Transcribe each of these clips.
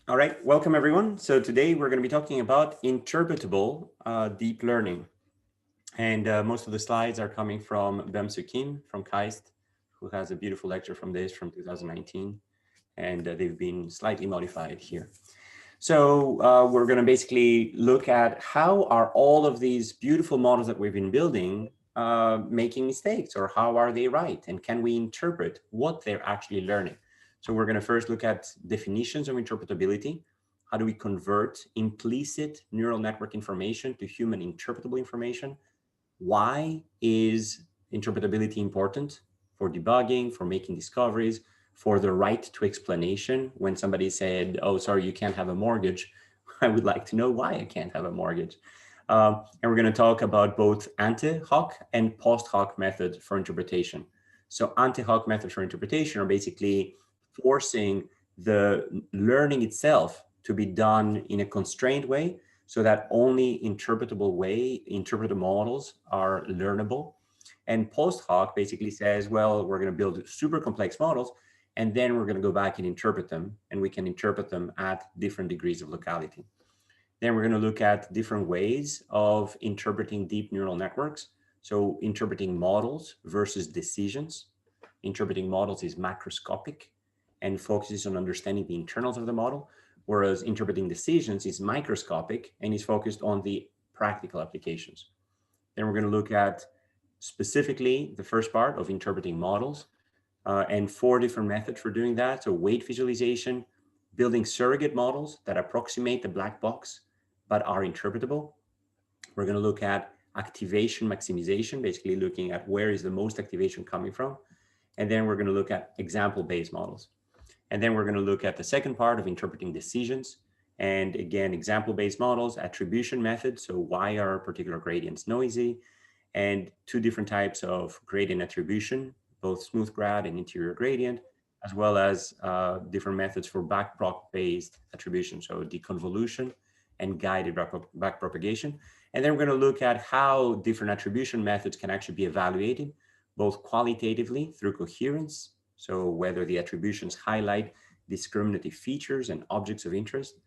All right, welcome everyone. So today we're going to be talking about interpretable deep learning. And most of the slides are coming from Bem-Soo Kim from KAIST, who has a beautiful lecture from this from 2019. And they've been slightly modified here. So we're going to basically look at how are all of these beautiful models that we've been building making mistakes, or how are they right? And can we interpret what they're actually learning? So we're going to first look at definitions of interpretability. How do we convert implicit neural network information to human interpretable information? Why is interpretability important for debugging, for making discoveries, for the right to explanation? When somebody said, oh, sorry, you can't have a mortgage, I would like to know why I can't have a mortgage. And we're going to talk about both ante-hoc and post-hoc methods for interpretation. So ante-hoc methods for interpretation are basically forcing the learning itself to be done in a constrained way, so that only interpretable models are learnable. And post-hoc basically says, well, we're going to build super complex models, and then we're going to go back and interpret them, and we can interpret them at different degrees of locality. Then we're going to look at different ways of interpreting deep neural networks. So interpreting models versus decisions. Interpreting models is macroscopic and focuses on understanding the internals of the model, whereas interpreting decisions is microscopic and is focused on the practical applications. Then we're going to look at specifically the first part of interpreting models and 4 different methods for doing that. So weight visualization, building surrogate models that approximate the black box but are interpretable. We're going to look at activation maximization, basically looking at where is the most activation coming from. And then we're going to look at example-based models. And then we're going to look at the second part of interpreting decisions. And again, example-based models, attribution methods. So why are particular gradients noisy? And 2 different types of gradient attribution, both smooth grad and interior gradient, as well as different methods for backprop-based attribution, so deconvolution and guided backpropagation. And then we're going to look at how different attribution methods can actually be evaluated, both qualitatively through coherence, so whether the attributions highlight discriminative features and objects of interest,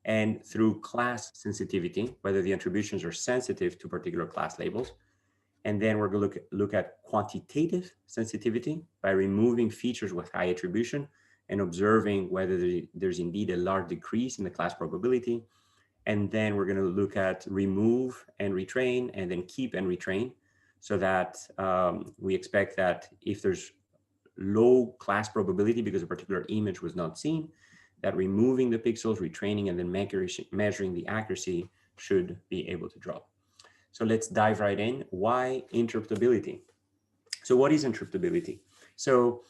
and through class sensitivity, whether the attributions are sensitive to particular class labels. And then we're going to look at quantitative sensitivity by removing features with high attribution and observing whether there's indeed a large decrease in the class probability. And then we're going to look at remove and retrain, and then keep and retrain, so that we expect that if there's low class probability because a particular image was not seen, that removing the pixels, retraining, and then measuring the accuracy should be able to drop. So let's dive right in. Why interpretability? So what is interpretability? So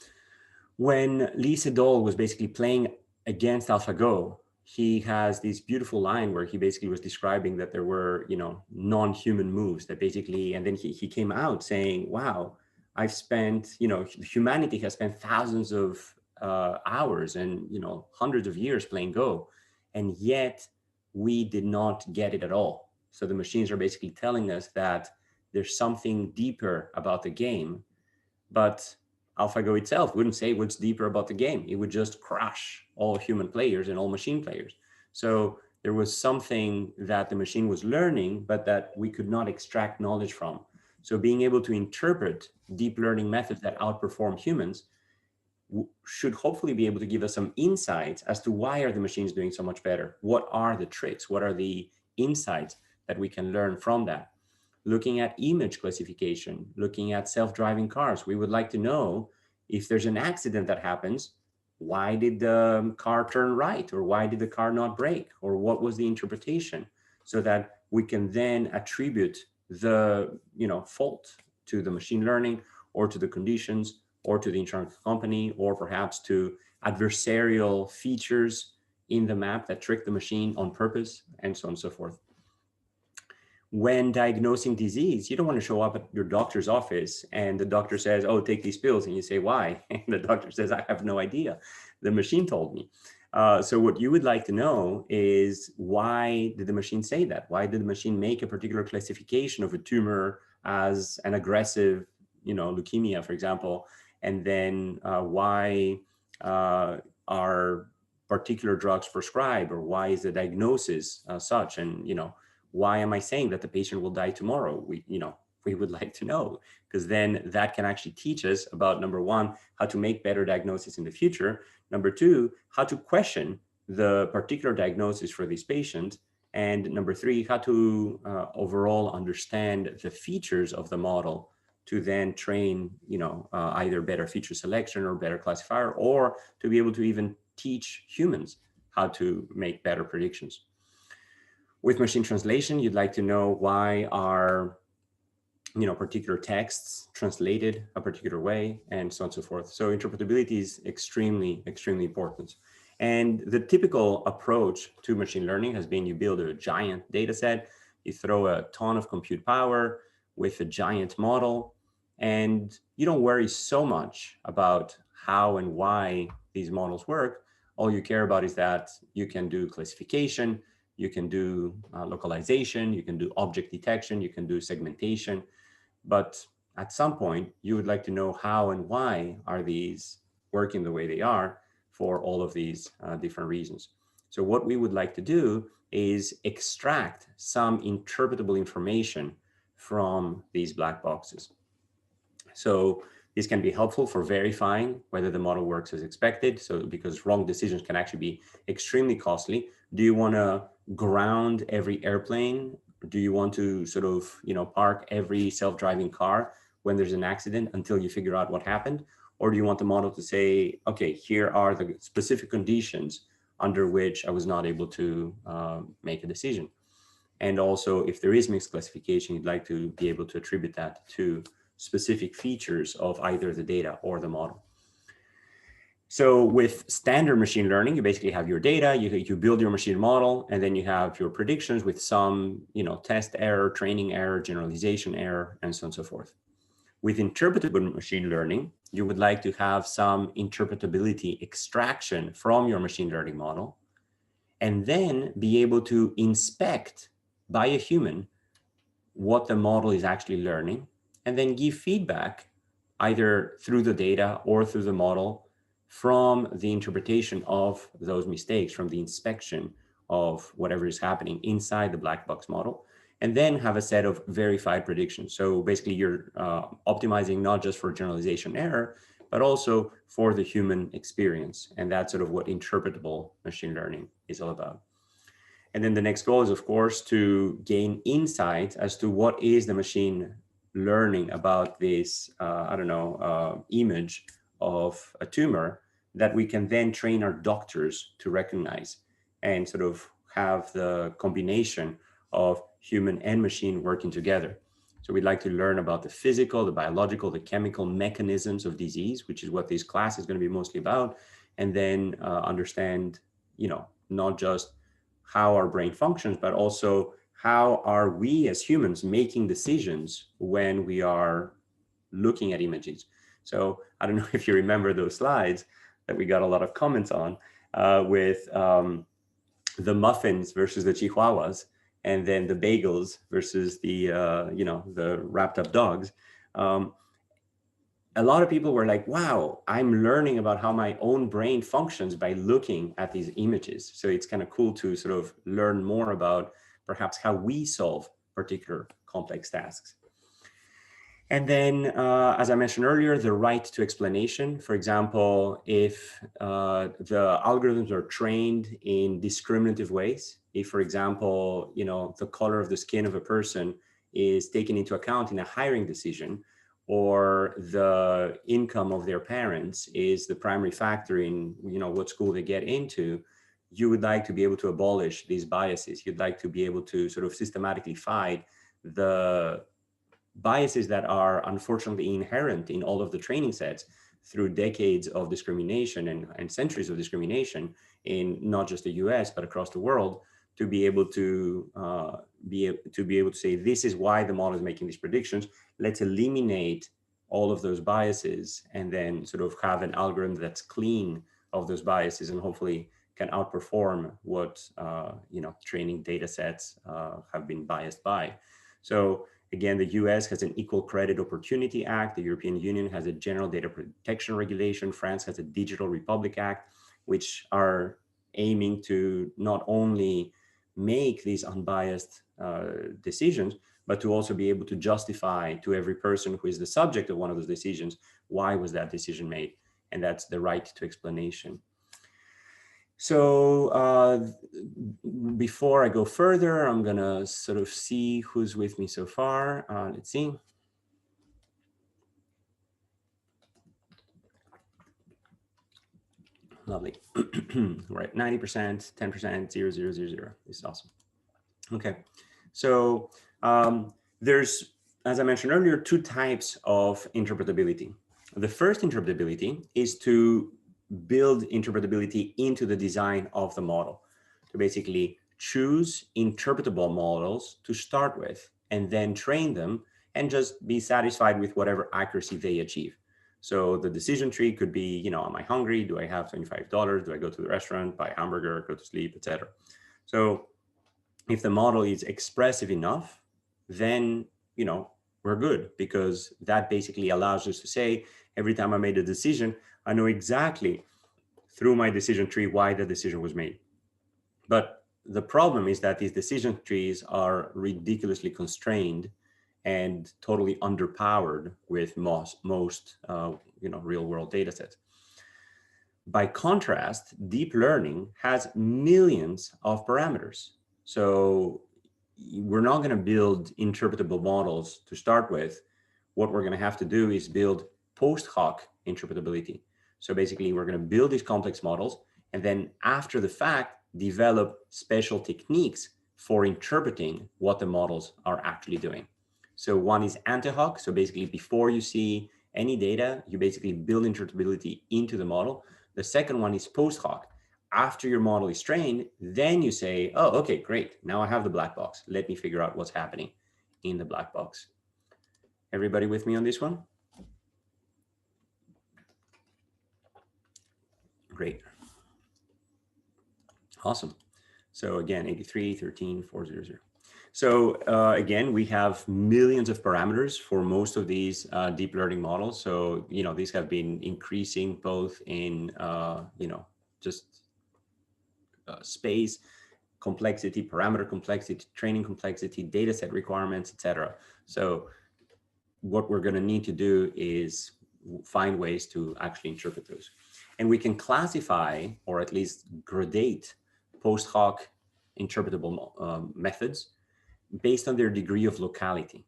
when Lee Sedol was basically playing against AlphaGo, he has this beautiful line where he basically was describing that there were, non-human moves that basically, and then he came out saying, wow, I've spent, humanity has spent thousands of hours and, hundreds of years playing Go, and yet we did not get it at all. So the machines are basically telling us that there's something deeper about the game, but AlphaGo itself wouldn't say what's deeper about the game. It would just crush all human players and all machine players. So there was something that the machine was learning, but that we could not extract knowledge from. So being able to interpret deep learning methods that outperform humans should hopefully be able to give us some insights as to why are the machines doing so much better? What are the tricks? What are the insights that we can learn from that? Looking at image classification, looking at self-driving cars, we would like to know if there's an accident that happens, why did the car turn right? Or why did the car not brake? Or what was the interpretation? So that we can then attribute the fault to the machine learning, or to the conditions, or to the insurance company, or perhaps to adversarial features in the map that trick the machine on purpose, and so on and so forth. When diagnosing disease, you don't want to show up at your doctor's office and the doctor says, oh, take these pills. And you say, why? And the doctor says, I have no idea. The machine told me. So what you would like to know is, why did the machine say that? Why did the machine make a particular classification of a tumor as an aggressive, leukemia, for example? And then why are particular drugs prescribed, or why is the diagnosis such, and why am I saying that the patient will die tomorrow? We would like to know, because then that can actually teach us about, number one, how to make better diagnosis in the future. Number two, how to question the particular diagnosis for these patients. And number three, how to overall understand the features of the model to then train, either better feature selection or better classifier, or to be able to even teach humans how to make better predictions. With machine translation, you'd like to know why are particular texts translated a particular way, and so on and so forth. So interpretability is extremely, extremely important. And the typical approach to machine learning has been you build a giant data set, you throw a ton of compute power with a giant model, and you don't worry so much about how and why these models work. All you care about is that you can do classification, you can do localization, you can do object detection, you can do segmentation. But at some point, you would like to know how and why are these working the way they are for all of these different reasons. So what we would like to do is extract some interpretable information from these black boxes. So this can be helpful for verifying whether the model works as expected. So because wrong decisions can actually be extremely costly. Do you want to ground every airplane? Do you want to sort of, park every self-driving car when there's an accident until you figure out what happened? Or do you want the model to say, okay, here are the specific conditions under which I was not able to make a decision? And also, if there is mixed classification, you'd like to be able to attribute that to specific features of either the data or the model. So with standard machine learning, you basically have your data, you build your machine model, and then you have your predictions with some, test error, training error, generalization error, and so on and so forth. With interpretable machine learning, you would like to have some interpretability extraction from your machine learning model, and then be able to inspect by a human what the model is actually learning, and then give feedback either through the data or through the model from the interpretation of those mistakes, from the inspection of whatever is happening inside the black box model, and then have a set of verified predictions. So basically you're optimizing not just for generalization error, but also for the human experience. And that's sort of what interpretable machine learning is all about. And then the next goal is, of course, to gain insight as to what is the machine learning about this, image of a tumor that we can then train our doctors to recognize and sort of have the combination of human and machine working together. So we'd like to learn about the physical, the biological, the chemical mechanisms of disease, which is what this class is going to be mostly about, and then understand, not just how our brain functions, but also how are we as humans making decisions when we are looking at images. So I don't know if you remember those slides that we got a lot of comments on with the muffins versus the chihuahuas, and then the bagels versus the, the wrapped up dogs. A lot of people were like, wow, I'm learning about how my own brain functions by looking at these images. So it's kind of cool to sort of learn more about perhaps how we solve particular complex tasks. And then, as I mentioned earlier, the right to explanation. For example, if the algorithms are trained in discriminative ways, if, for example, the color of the skin of a person is taken into account in a hiring decision, or the income of their parents is the primary factor in what school they get into, you would like to be able to abolish these biases. You'd like to be able to sort of systematically fight the biases that are unfortunately inherent in all of the training sets through decades of discrimination and centuries of discrimination in not just the US, but across the world, to be able to say, this is why the model is making these predictions. Let's eliminate all of those biases and then sort of have an algorithm that's clean of those biases and hopefully can outperform what training data sets have been biased by. So again, the US has an Equal Credit Opportunity Act. The European Union has a General Data Protection Regulation. France has a Digital Republic Act, which are aiming to not only make these unbiased decisions, but to also be able to justify to every person who is the subject of one of those decisions, why was that decision made? And that's the right to explanation. So before I go further, I'm gonna sort of see who's with me so far. Let's see. Lovely. Right, 90%, 10%, 0, 0, 0, 0. This is awesome. Okay, so there's, as I mentioned earlier, two types of interpretability. The first interpretability is to build interpretability into the design of the model, to basically choose interpretable models to start with and then train them and just be satisfied with whatever accuracy they achieve. So the decision tree could be, you know, am I hungry? Do I have $25? Do I go to the restaurant, buy a hamburger, go to sleep, etc. So if the model is expressive enough, then, you know, we're good, because that basically allows us to say, every time I made a decision, I know exactly through my decision tree why the decision was made. But the problem is that these decision trees are ridiculously constrained and totally underpowered with most you know, real world data sets. By contrast, deep learning has millions of parameters. So we're not going to build interpretable models to start with. What we're going to have to do is build post-hoc interpretability. So basically, we're going to build these complex models, and then after the fact, develop special techniques for interpreting what the models are actually doing. So one is ante-hoc. So basically, before you see any data, you basically build interpretability into the model. The second one is post-hoc. After your model is trained, then you say, oh, okay, great. Now I have the black box. Let me figure out what's happening in the black box. Everybody with me on this one? Great. Awesome. So again, 83, 13, 400. So again, we have millions of parameters for most of these deep learning models. So, you know, these have been increasing both in, you know, just space, complexity, parameter complexity, training complexity, data set requirements, etc. So what we're going to need to do is find ways to actually interpret those. And we can classify, or at least gradate, post-hoc interpretable methods based on their degree of locality.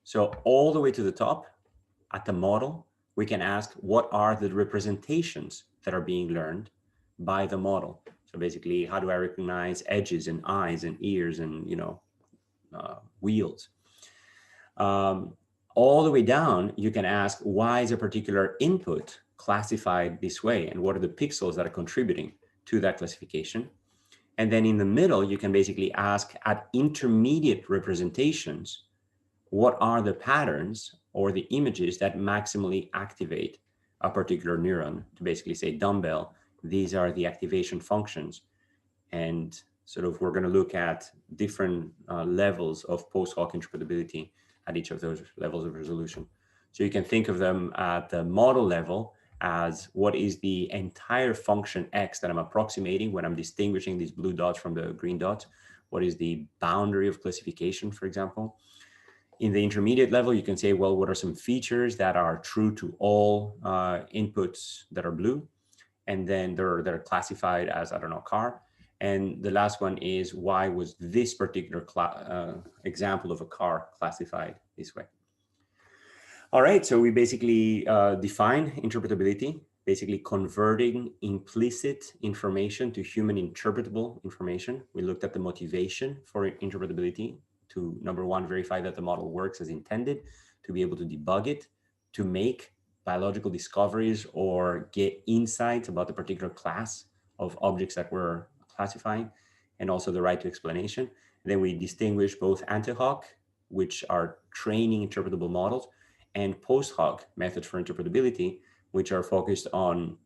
So all the way to the top, at the model, we can ask, what are the representations that are being learned by the model? So basically, how do I recognize edges and eyes and ears and, you know, wheels? All the way down, you can ask, why is a particular input classified this way? And what are the pixels that are contributing to that classification? And then in the middle, you can basically ask, at intermediate representations, what are the patterns or the images that maximally activate a particular neuron? To basically say, dumbbell, these are the activation functions. And sort of, we're going to look at different levels of post-hoc interpretability at each of those levels of resolution. So you can think of them at the model level as, what is the entire function X that I'm approximating when I'm distinguishing these blue dots from the green dots? What is the boundary of classification, for example? In the intermediate level, you can say, well, what are some features that are true to all inputs that are blue? And then they're classified as, I don't know, car. And the last one is, why was this particular example of a car classified this way? All right, so we basically define interpretability, basically converting implicit information to human interpretable information. We looked at the motivation for interpretability to, number one, verify that the model works as intended, to be able to debug it, to make biological discoveries or get insights about the particular class of objects that we're classifying, and also the right to explanation. And then we distinguish both ante-hoc, which are training interpretable models, and post-hoc methods for interpretability, which are focused on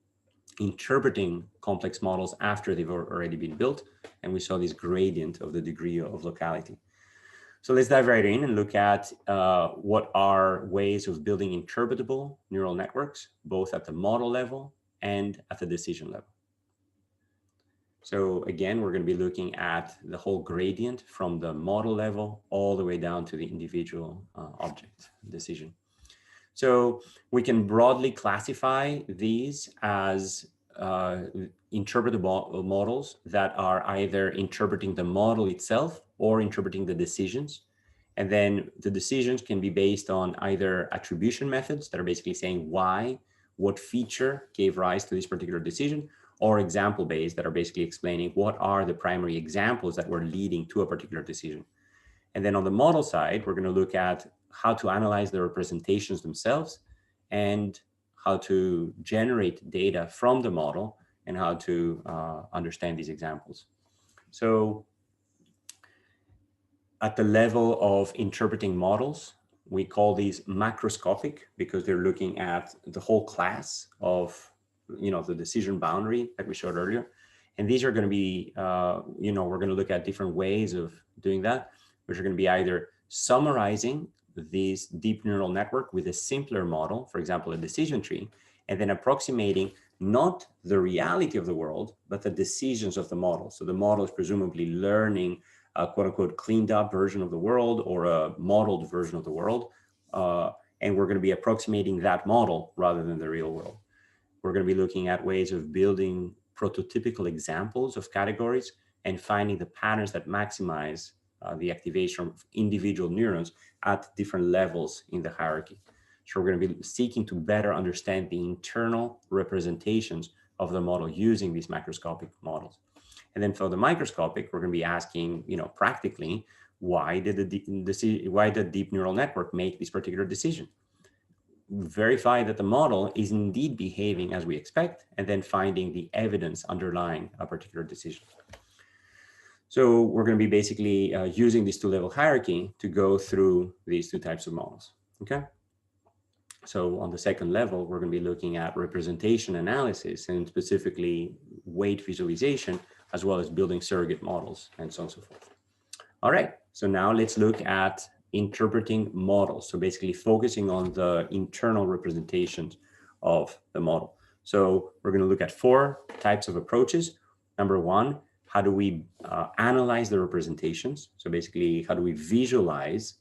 interpreting complex models after they've already been built. And we saw this gradient of the degree of locality. So let's dive right in and look at what are ways of building interpretable neural networks, both at the model level and at the decision level. So again, we're going to be looking at the whole gradient from the model level all the way down to the individual object decision. So we can broadly classify these as interpretable models that are either interpreting the model itself or interpreting the decisions. And then the decisions can be based on either attribution methods that are basically saying why, what feature gave rise to this particular decision, or example-based that are basically explaining what are the primary examples that were leading to a particular decision. And then on the model side, we're going to look at how to analyze the representations themselves and how to generate data from the model and how to understand these examples. So at the level of interpreting models, we call these macroscopic because they're looking at the whole class of, the decision boundary that we showed earlier. And these are going to be, we're going to look at different ways of doing that, which are going to be either summarizing this deep neural network with a simpler model, for example, a decision tree, and then approximating not the reality of the world, but the decisions of the model. So the model is presumably learning a quote unquote cleaned up version of the world or a modeled version of the world. And we're going to be approximating that model rather than the real world. We're going to be looking at ways of building prototypical examples of categories and finding the patterns that maximize the activation of individual neurons at different levels in the hierarchy. So we're going to be seeking to better understand the internal representations of the model using these macroscopic models. And then for the microscopic, we're going to be asking, practically, why did the deep neural network make this particular decision? Verify that the model is indeed behaving as we expect, and then finding the evidence underlying a particular decision. So we're going to be basically using this two-level hierarchy to go through these two types of models. Okay. So on the second level, we're going to be looking at representation analysis and specifically weight visualization, as well as building surrogate models and so on and so forth. All right, so now let's look at interpreting models. So basically focusing on the internal representations of the model. So we're going to look at 4 types of approaches. Number 1, how do we analyze the representations? So basically, how do we visualize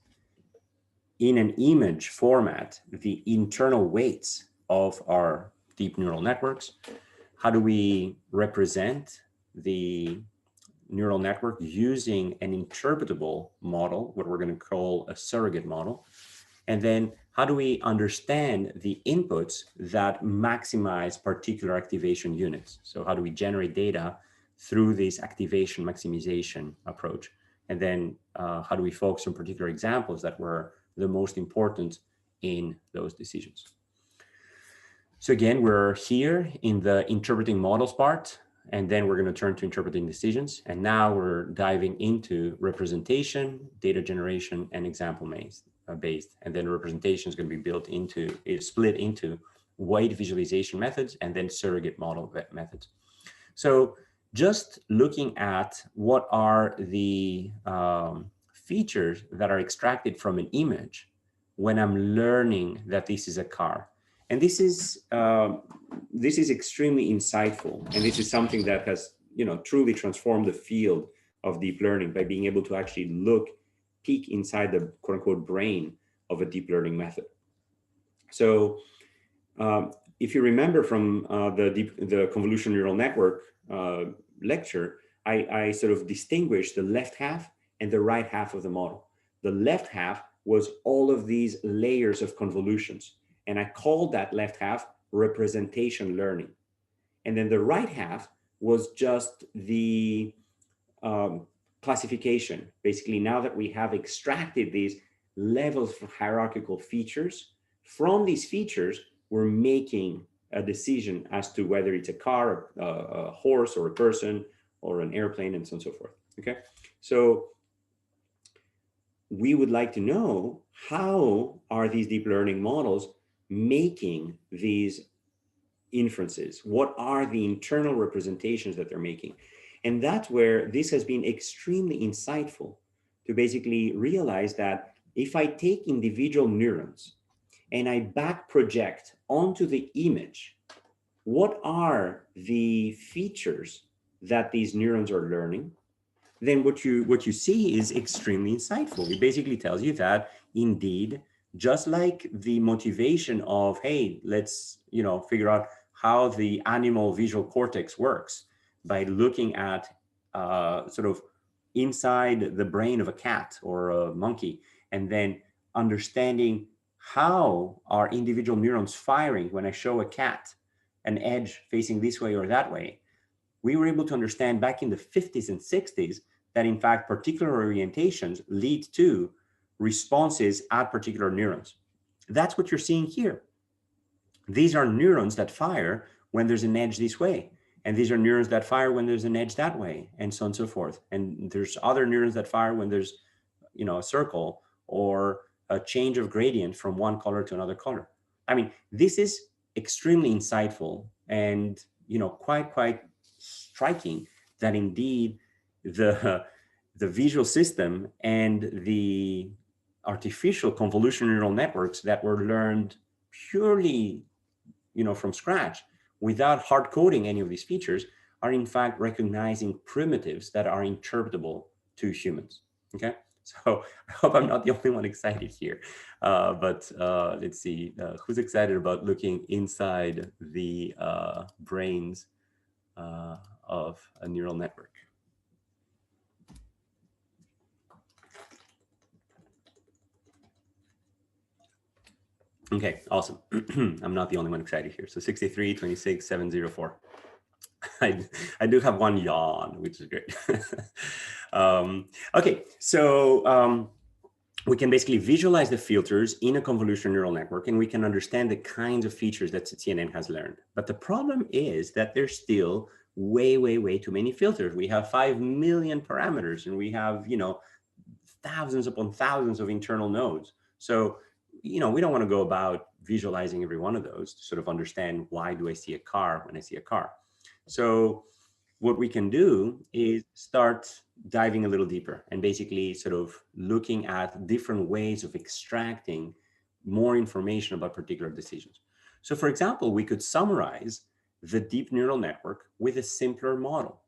in an image format the internal weights of our deep neural networks? How do we represent the neural network using an interpretable model, what we're going to call a surrogate model? And then how do we understand the inputs that maximize particular activation units? So how do we generate data through this activation maximization approach? And then how do we focus on particular examples that were the most important in those decisions? So again, we're here in the interpreting models part, and then we're going to turn to interpreting decisions. And now we're diving into representation, data generation, and example based. And then representation is going to be built into, is split into weight visualization methods and then surrogate model methods. So just looking at what are the features that are extracted from an image when I'm learning that this is a car. And this is extremely insightful, and this is something that has, truly transformed the field of deep learning by being able to actually peek inside the quote unquote brain of a deep learning method. So if you remember from the convolutional neural network lecture, I sort of distinguished the left half and the right half of the model. The left half was all of these layers of convolutions, and I called that left half representation learning. And then the right half was just the classification. Basically, now that we have extracted these levels of hierarchical features, from these features, we're making a decision as to whether it's a car, a horse, or a person, or an airplane, and so on and so forth. Okay, so we would like to know, how are these deep learning models making these inferences? What are the internal representations that they're making? And that's where this has been extremely insightful, to basically realize that if I take individual neurons and I back project onto the image, what are the features that these neurons are learning, then what you see is extremely insightful. It basically tells you that indeed, just like the motivation of, hey, let's figure out how the animal visual cortex works by looking at sort of inside the brain of a cat or a monkey, and then understanding how are individual neurons firing when I show a cat an edge facing this way or that way. We were able to understand back in the 50s and 60s that in fact particular orientations lead to responses at particular neurons. That's what you're seeing here. These are neurons that fire when there's an edge this way, and these are neurons that fire when there's an edge that way, and so on and so forth. And there's other neurons that fire when there's a circle or a change of gradient from one color to another color. I mean, this is extremely insightful and quite striking that indeed the visual system and the artificial convolutional neural networks that were learned purely from scratch without hard coding any of these features are in fact recognizing primitives that are interpretable to humans. Okay, so I hope I'm not the only one excited here, but let's see, who's excited about looking inside the brains of a neural network? Okay, awesome. I'm not the only one excited here. So 63, 26, 704. I do have one yawn, which is great. Okay, so we can basically visualize the filters in a convolutional neural network, and we can understand the kinds of features that CNN has learned. But the problem is that there's still way too many filters. We have 5 million parameters, and we have, thousands upon thousands of internal nodes. So, we don't want to go about visualizing every one of those to sort of understand why do I see a car when I see a car. So what we can do is start diving a little deeper and basically sort of looking at different ways of extracting more information about particular decisions. So for example, we could summarize the deep neural network with a simpler model.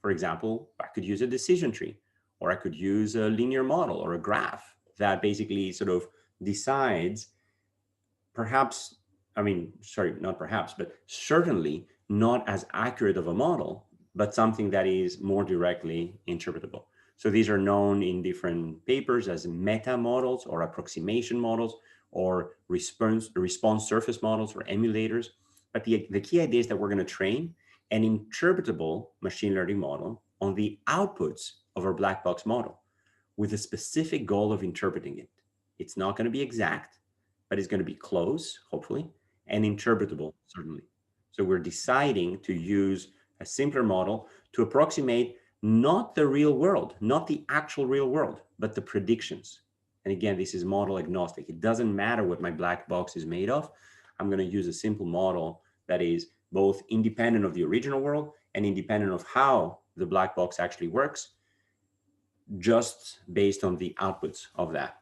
For example, I could use a decision tree, or I could use a linear model or a graph that basically sort of decides perhaps, not perhaps, but certainly not as accurate of a model, but something that is more directly interpretable. So these are known in different papers as meta models or approximation models or response surface models or emulators. But the key idea is that we're going to train an interpretable machine learning model on the outputs of our black box model with a specific goal of interpreting it. It's not going to be exact, but it's going to be close, hopefully, and interpretable, certainly. So we're deciding to use a simpler model to approximate not the real world, not the actual real world, but the predictions. And again, this is model agnostic. It doesn't matter what my black box is made of. I'm going to use a simple model that is both independent of the original world and independent of how the black box actually works, just based on the outputs of that.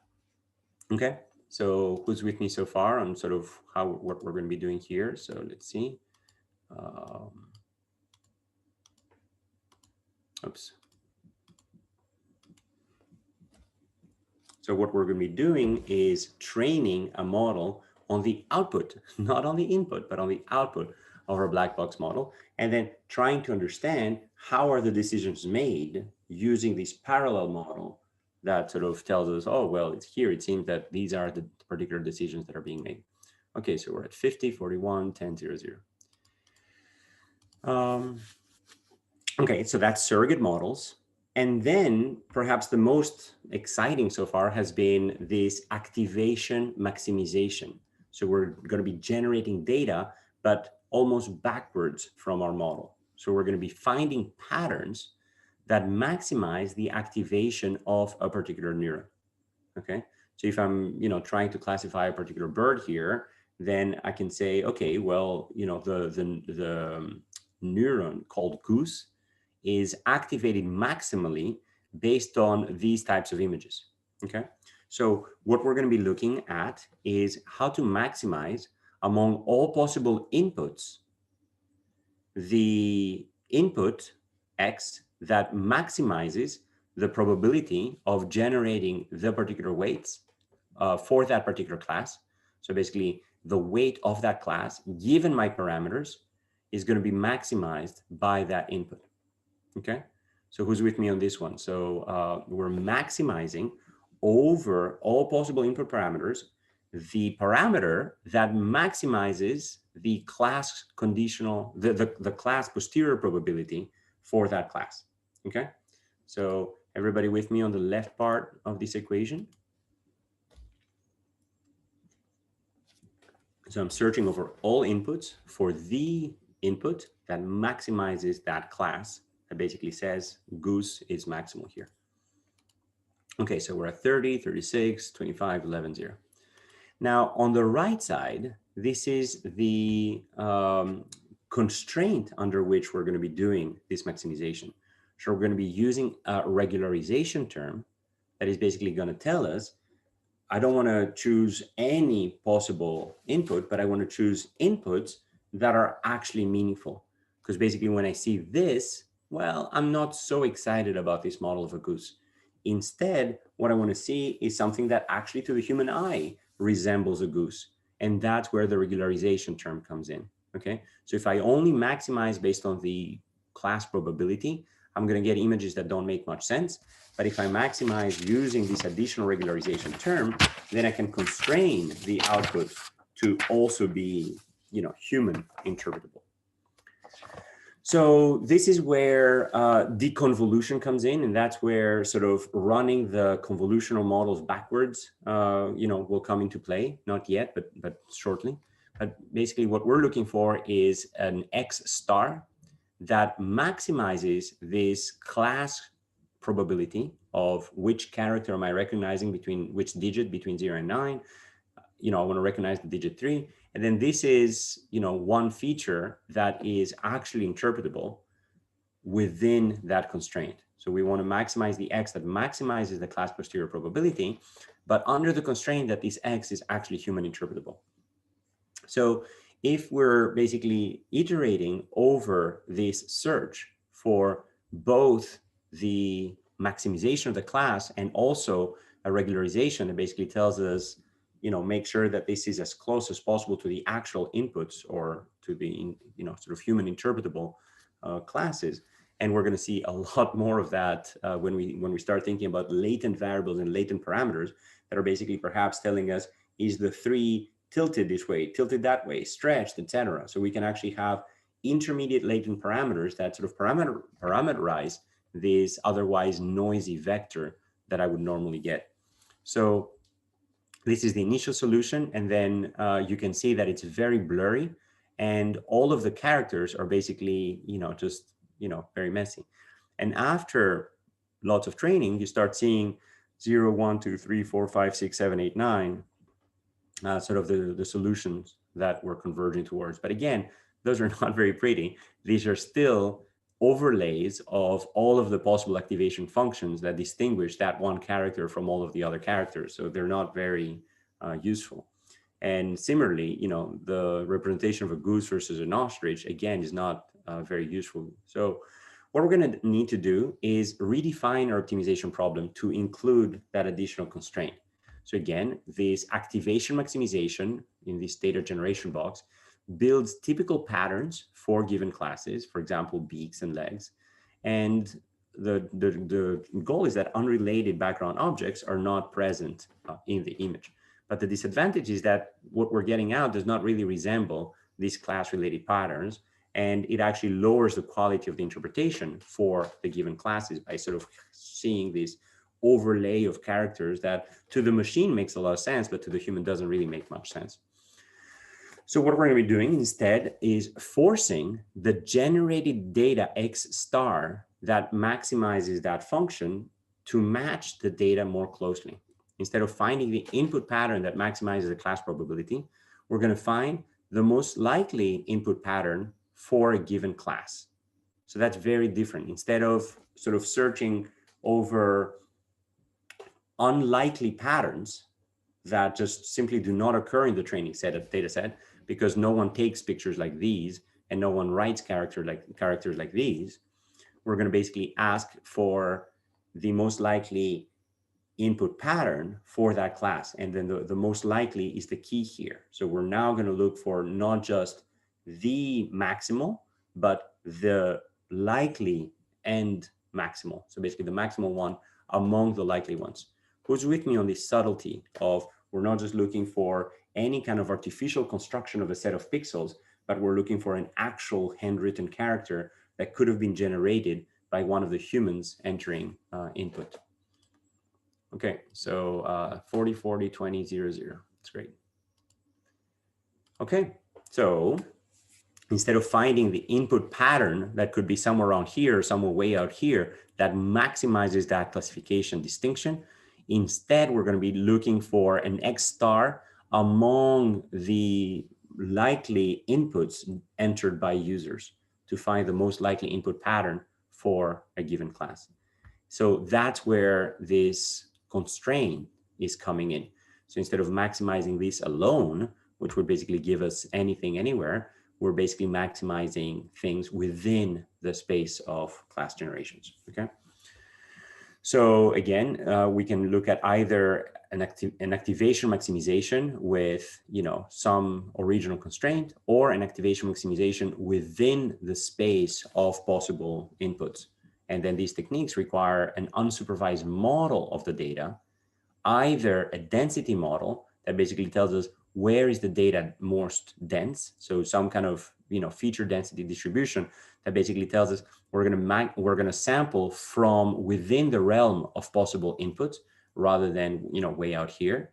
Okay, so who's with me so far on sort of what we're going to be doing here? So let's see. Oops. So what we're going to be doing is training a model on the output, not on the input, but on the output of our black box model, and then trying to understand how are the decisions made using this parallel model that sort of tells us, oh, well, it's here. It seems that these are the particular decisions that are being made. Okay, so we're at 50, 41, 10, 0, 0. Okay, so that's surrogate models. And then perhaps the most exciting so far has been this activation maximization. So we're going to be generating data, but almost backwards from our model. So we're going to be finding patterns that maximize the activation of a particular neuron. Okay, so if I'm trying to classify a particular bird here, then I can say, okay, well, the neuron called goose is activated maximally based on these types of images. Okay, so what we're going to be looking at is how to maximize among all possible inputs the input X that maximizes the probability of generating the particular weights for that particular class. So basically, the weight of that class, given my parameters, is going to be maximized by that input. Okay, so who's with me on this one? So we're maximizing over all possible input parameters the parameter that maximizes the class conditional, the class posterior probability for that class. Okay, so everybody with me on the left part of this equation? So I'm searching over all inputs for the input that maximizes that class that basically says goose is maximal here. Okay, so we're at 30, 36, 25, 11, 0. Now, on the right side, this is the constraint under which we're going to be doing this maximization. So we're going to be using a regularization term that is basically going to tell us, I don't want to choose any possible input, but I want to choose inputs that are actually meaningful. Because basically when I see this, well, I'm not so excited about this model of a goose. Instead, what I want to see is something that actually to the human eye resembles a goose. And that's where the regularization term comes in. Okay, so if I only maximize based on the class probability, I'm going to get images that don't make much sense. But if I maximize using this additional regularization term, then I can constrain the output to also be, human interpretable. So this is where deconvolution comes in, and that's where sort of running the convolutional models backwards, will come into play. Not yet, but shortly. But basically, what we're looking for is an X star that maximizes this class probability of which character am I recognizing between which digit between 0 and 9. I want to recognize the digit 3. And then this is, one feature that is actually interpretable within that constraint. So we want to maximize the X that maximizes the class posterior probability, but under the constraint that this X is actually human interpretable. So if we're basically iterating over this search for both the maximization of the class and also a regularization that basically tells us, make sure that this is as close as possible to the actual inputs or to the, sort of human interpretable classes. And we're going to see a lot more of that when we start thinking about latent variables and latent parameters that are basically perhaps telling us, is the 3 tilted this way, tilted that way, stretched, etc. So we can actually have intermediate latent parameters that sort of parameterize this otherwise noisy vector that I would normally get. So this is the initial solution, and then you can see that it's very blurry, and all of the characters are basically, just, very messy. And after lots of training, you start seeing 0, 1, 2, 3, 4, 5, 6, 7, 8, 9. Sort of the solutions that we're converging towards. But again, those are not very pretty. These are still overlays of all of the possible activation functions that distinguish that one character from all of the other characters. So they're not very useful. And similarly, the representation of a goose versus an ostrich, again, is not very useful. So what we're going to need to do is redefine our optimization problem to include that additional constraint. So again, this activation maximization in this data generation box builds typical patterns for given classes, for example, beaks and legs. And the goal is that unrelated background objects are not present in the image. But the disadvantage is that what we're getting out does not really resemble these class-related patterns, and it actually lowers the quality of the interpretation for the given classes by sort of seeing this overlay of characters that to the machine makes a lot of sense, but to the human doesn't really make much sense. So what we're going to be doing instead is forcing the generated data X star that maximizes that function to match the data more closely. Instead of finding the input pattern that maximizes the class probability, we're going to find the most likely input pattern for a given class. So that's very different. Instead of sort of searching over unlikely patterns that just simply do not occur in the training data set because no one takes pictures like these and no one writes characters like these, we're going to basically ask for the most likely input pattern for that class. And then the most likely is the key here. So we're now going to look for not just the maximal, but the likely and maximal. So basically the maximal one among the likely ones. Who's with me on this subtlety of we're not just looking for any kind of artificial construction of a set of pixels, but we're looking for an actual handwritten character that could have been generated by one of the humans entering input. Okay, so 40, 40, 20, 0, 0. That's great. Okay, so instead of finding the input pattern that could be somewhere around here, somewhere way out here, that maximizes that classification distinction, instead we're going to be looking for an X star among the likely inputs entered by users to find the most likely input pattern for a given class. So that's where this constraint is coming in. So instead of maximizing this alone, which would basically give us anything anywhere, we're basically maximizing things within the space of class generations, okay? So again, we can look at either an activation maximization with, some original constraint, or an activation maximization within the space of possible inputs. And then these techniques require an unsupervised model of the data, either a density model that basically tells us where is the data most dense. So some kind of, feature density distribution that basically tells us we're going to sample from within the realm of possible inputs rather than, way out here.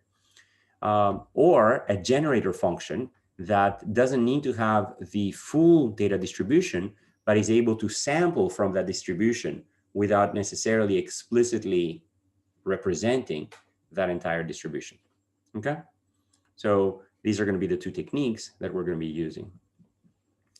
Or a generator function that doesn't need to have the full data distribution, but is able to sample from that distribution without necessarily explicitly representing that entire distribution. Okay, so these are going to be the two techniques that we're going to be using.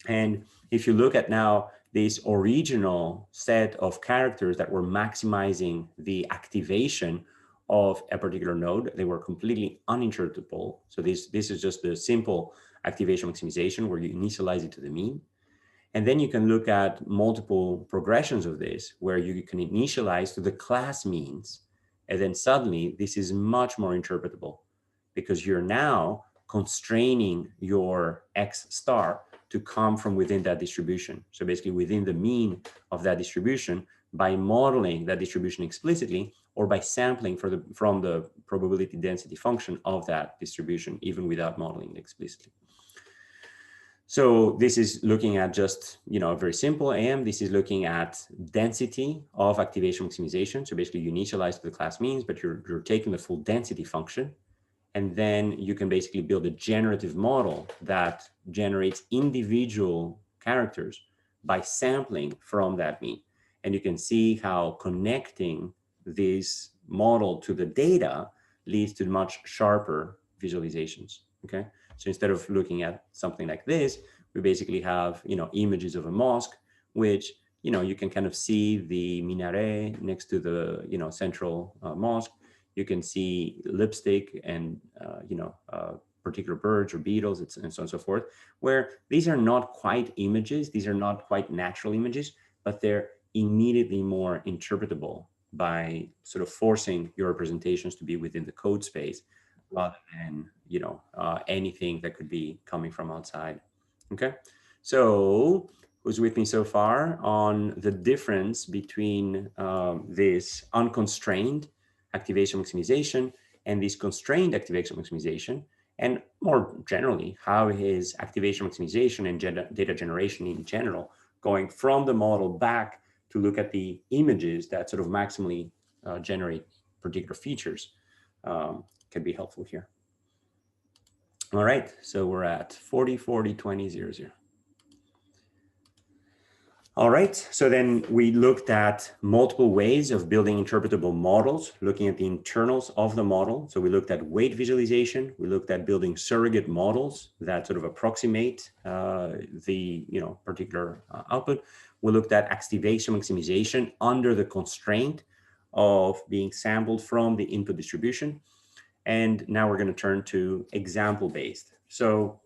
And if you look at now this original set of characters that were maximizing the activation of a particular node, they were completely uninterpretable. So this is just the simple activation maximization where you initialize it to the mean. And then you can look at multiple progressions of this where you can initialize to the class means. And then suddenly this is much more interpretable because you're now constraining your X star to come from within that distribution. So basically within the mean of that distribution by modeling that distribution explicitly or by sampling from the probability density function of that distribution, even without modeling it explicitly. So this is looking at just, a very simple AM. This is looking at density of activation maximization. So basically you initialize to the class means, but you're taking the full density function. And then you can basically build a generative model that generates individual characters by sampling from that mean. And you can see how connecting this model to the data leads to much sharper visualizations, okay? So instead of looking at something like this, we basically have, images of a mosque, which, you can kind of see the minaret next to the, central mosque. You can see lipstick and, particular birds or beetles and so on and so forth, where these are not quite images. These are not quite natural images, but they're immediately more interpretable by sort of forcing your representations to be within the code space rather than, anything that could be coming from outside. Okay, so who's with me so far on the difference between this unconstrained activation maximization and this constrained activation maximization, and more generally, how is activation maximization and data generation in general going from the model back to look at the images that sort of maximally generate particular features can be helpful here. All right, so we're at 40, 40, 20, 0, 0. All right, so then we looked at multiple ways of building interpretable models, looking at the internals of the model. So we looked at weight visualization. We looked at building surrogate models that sort of approximate the particular output. We looked at activation maximization under the constraint of being sampled from the input distribution. And now we're going to turn to example-based. So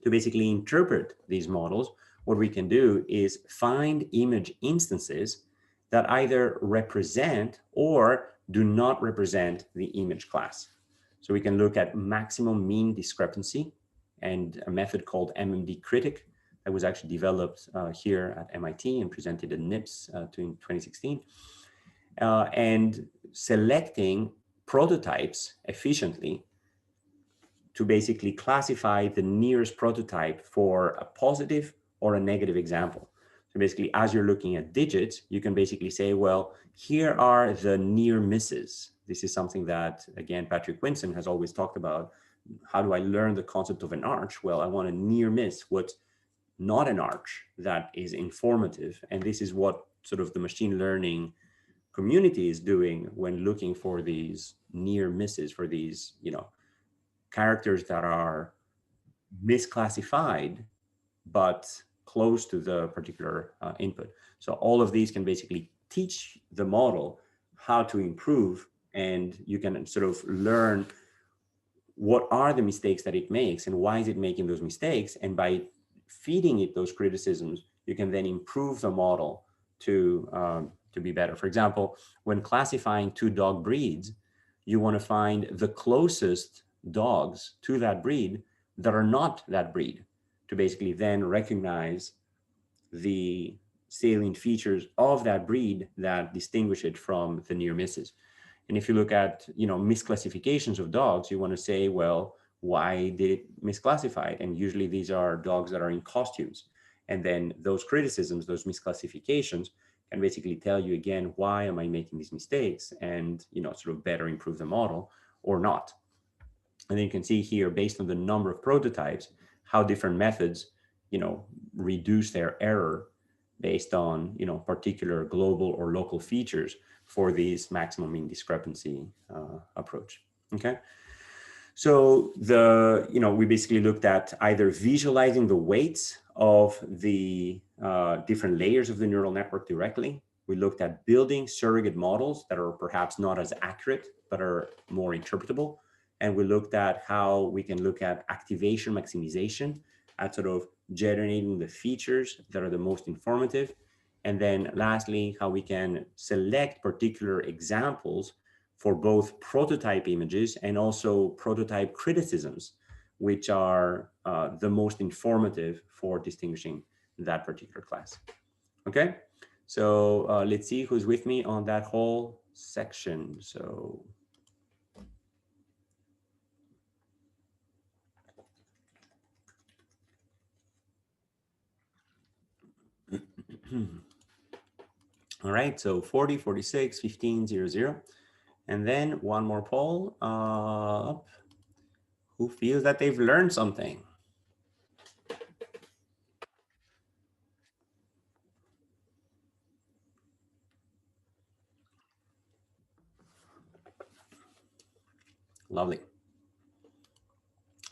to basically interpret these models, what we can do is find image instances that either represent or do not represent the image class. So we can look at maximum mean discrepancy and a method called MMD critic that was actually developed here at MIT and presented at NIPS in 2016. And selecting prototypes efficiently to basically classify the nearest prototype for a positive or a negative example. So basically, as you're looking at digits, you can basically say, well, here are the near misses. This is something that, again, Patrick Winson has always talked about. How do I learn the concept of an arch? Well, I want a near miss, what's not an arch that is informative. And this is what sort of the machine learning community is doing when looking for these near misses, for these, characters that are misclassified, but close to the particular input. So all of these can basically teach the model how to improve, and you can sort of learn what are the mistakes that it makes and why is it making those mistakes. And by feeding it those criticisms, you can then improve the model to be better. For example, when classifying two dog breeds, you want to find the closest dogs to that breed that are not that breed, to basically then recognize the salient features of that breed that distinguish it from the near misses. And if you look at, misclassifications of dogs, you want to say, well, why did it misclassify it? And usually these are dogs that are in costumes. And then those criticisms, those misclassifications can basically tell you again, why am I making these mistakes? And, sort of better improve the model or not. And then you can see here, based on the number of prototypes, how different methods, reduce their error based on, particular global or local features for this maximum mean discrepancy approach. Okay. So we basically looked at either visualizing the weights of the different layers of the neural network directly. We looked at building surrogate models that are perhaps not as accurate, but are more interpretable. And we looked at how we can look at activation maximization at sort of generating the features that are the most informative. And then lastly, how we can select particular examples for both prototype images and also prototype criticisms, which are the most informative for distinguishing that particular class. Okay, so let's see who's with me on that whole section. So all right, so 40, 46, 15, 00. And then one more poll up. Who feels that they've learned something? Lovely.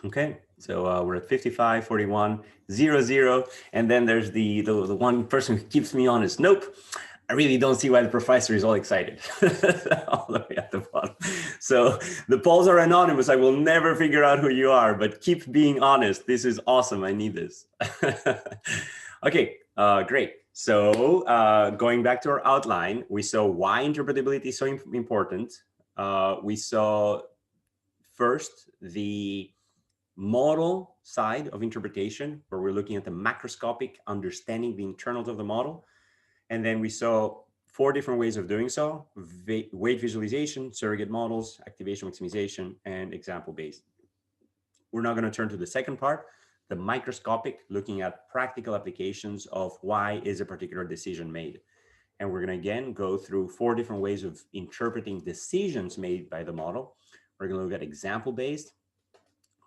Okay, so we're at 55, 41, 00. And then there's the one person who keeps me honest. Nope, I really don't see why the professor is all excited. All the way at the bottom. So the polls are anonymous. I will never figure out who you are, but keep being honest. This is awesome. I need this. Okay, great. So going back to our outline, we saw why interpretability is so important. We saw first the model side of interpretation, where we're looking at the macroscopic understanding the internals of the model. And then we saw 4 different ways of doing so: weight visualization, surrogate models, activation maximization, and example-based. We're now going to turn to the second part, the microscopic, looking at practical applications of why is a particular decision made. And we're going to again go through 4 different ways of interpreting decisions made by the model. We're going to look at example-based.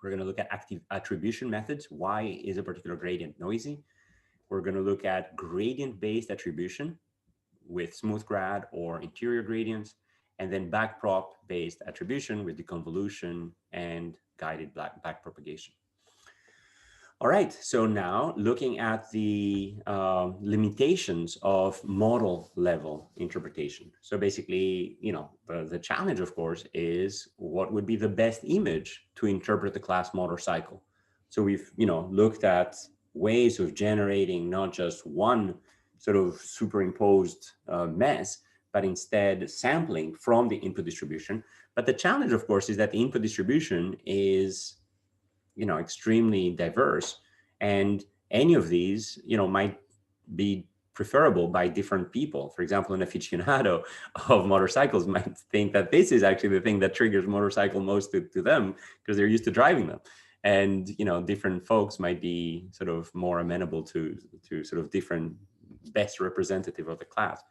We're going to look at active attribution methods. Why is a particular gradient noisy? We're going to look at gradient-based attribution with smooth grad or interior gradients, and then backprop-based attribution with deconvolution and guided backpropagation. All right, so now looking at the limitations of model level interpretation. So basically, the challenge, of course, is what would be the best image to interpret the class model cycle. So we've, looked at ways of generating not just one sort of superimposed mess, but instead sampling from the input distribution. But the challenge, of course, is that the input distribution is, extremely diverse, and any of these, might be preferable by different people. For example, an aficionado of motorcycles might think that this is actually the thing that triggers motorcycle most to them because they're used to driving them. And, different folks might be sort of more amenable to sort of different best representative of the class.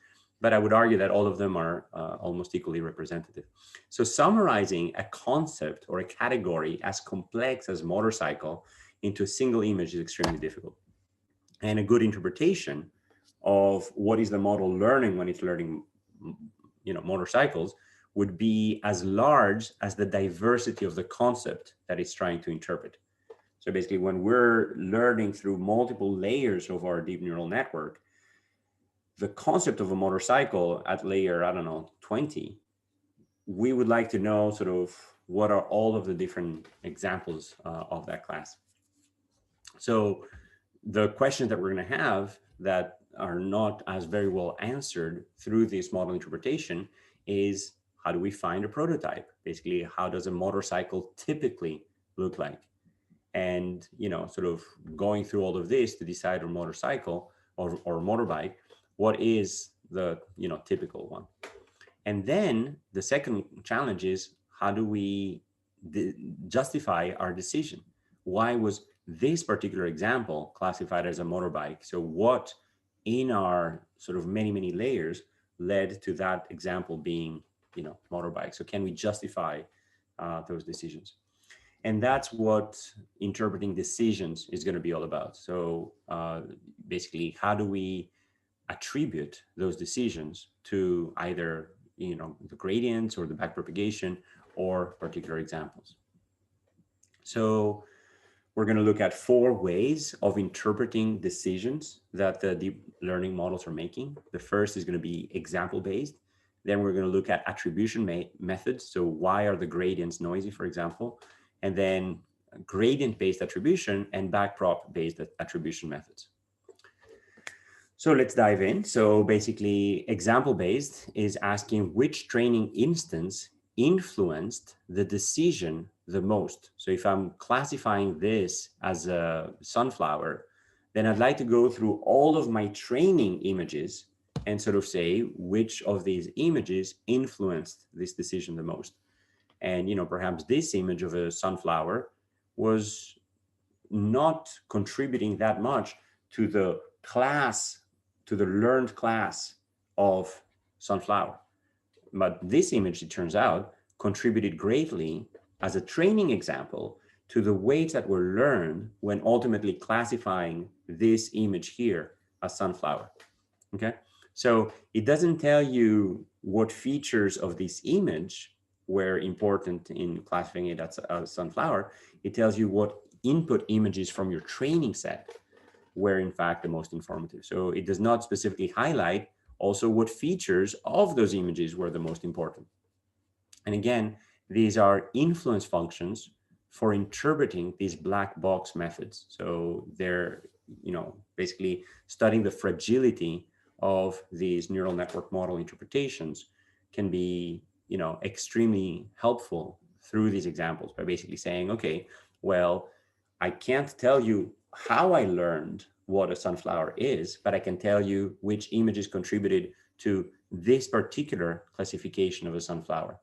But I would argue that all of them are almost equally representative. So summarizing a concept or a category as complex as motorcycle into a single image is extremely difficult. And a good interpretation of what is the model learning when it's learning, motorcycles would be as large as the diversity of the concept that it's trying to interpret. So basically, when we're learning through multiple layers of our deep neural network, the concept of a motorcycle at layer, 20, we would like to know sort of what are all of the different examples of that class. So the questions that we're going to have that are not as very well answered through this model interpretation is, how do we find a prototype? Basically, how does a motorcycle typically look like? And, sort of going through all of this to decide on motorcycle or motorbike, what is the, typical one? And then the second challenge is, how do we justify our decision? Why was this particular example classified as a motorbike? So what in our sort of many, many layers led to that example being, motorbike? So can we justify those decisions? And that's what interpreting decisions is going to be all about. So basically, how do we attribute those decisions to either, the gradients or the backpropagation or particular examples? So we're going to look at 4 ways of interpreting decisions that the deep learning models are making. The first is going to be example-based. Then we're going to look at attribution methods. So why are the gradients noisy, for example? And then gradient-based attribution and backprop-based attribution methods. So let's dive in. So basically, example-based is asking which training instance influenced the decision the most. So if I'm classifying this as a sunflower, then I'd like to go through all of my training images and sort of say which of these images influenced this decision the most. And, perhaps this image of a sunflower was not contributing that much to the class, to the learned class of sunflower. But this image, it turns out, contributed greatly as a training example to the weights that were learned when ultimately classifying this image here as sunflower. Okay, so it doesn't tell you what features of this image were important in classifying it as a sunflower. It tells you what input images from your training set were in fact the most informative. So it does not specifically highlight also what features of those images were the most important. And again, these are influence functions for interpreting these black box methods. So they're, basically studying the fragility of these neural network model interpretations can be, extremely helpful through these examples by basically saying, okay, well, I can't tell you how I learned what a sunflower is, but I can tell you which images contributed to this particular classification of a sunflower.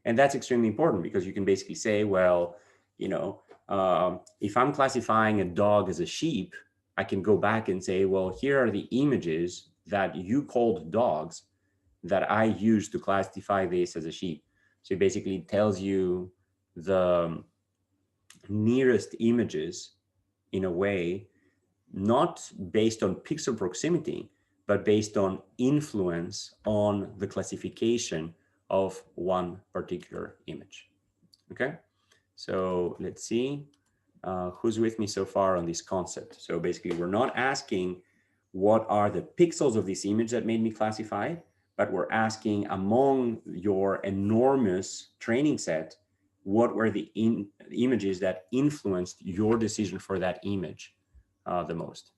And that's extremely important because you can basically say, well, if I'm classifying a dog as a sheep, I can go back and say, well, here are the images that you called dogs that I used to classify this as a sheep. So it basically tells you the nearest images in a way, not based on pixel proximity, but based on influence on the classification of one particular image. Okay, so let's see who's with me so far on this concept. So basically, we're not asking what are the pixels of this image that made me classify, but we're asking among your enormous training set, what were the images that influenced your decision for that image the most.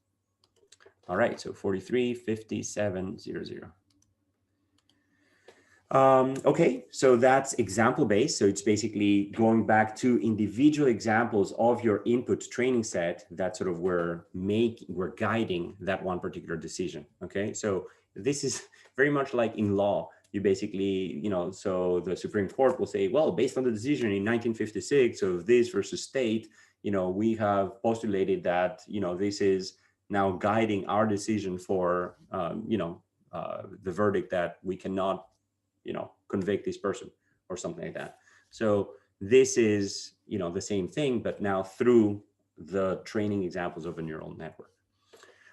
All right, so 43, 57, 00. Okay, so that's example based. So it's basically going back to individual examples of your input training set that sort of we're guiding that one particular decision. Okay, so this is very much like in law. You basically, so the Supreme Court will say, well, based on the decision in 1956 of this versus state, we have postulated that, this is now guiding our decision for, the verdict that we cannot convict this person or something like that. So this is, the same thing, but now through the training examples of a neural network.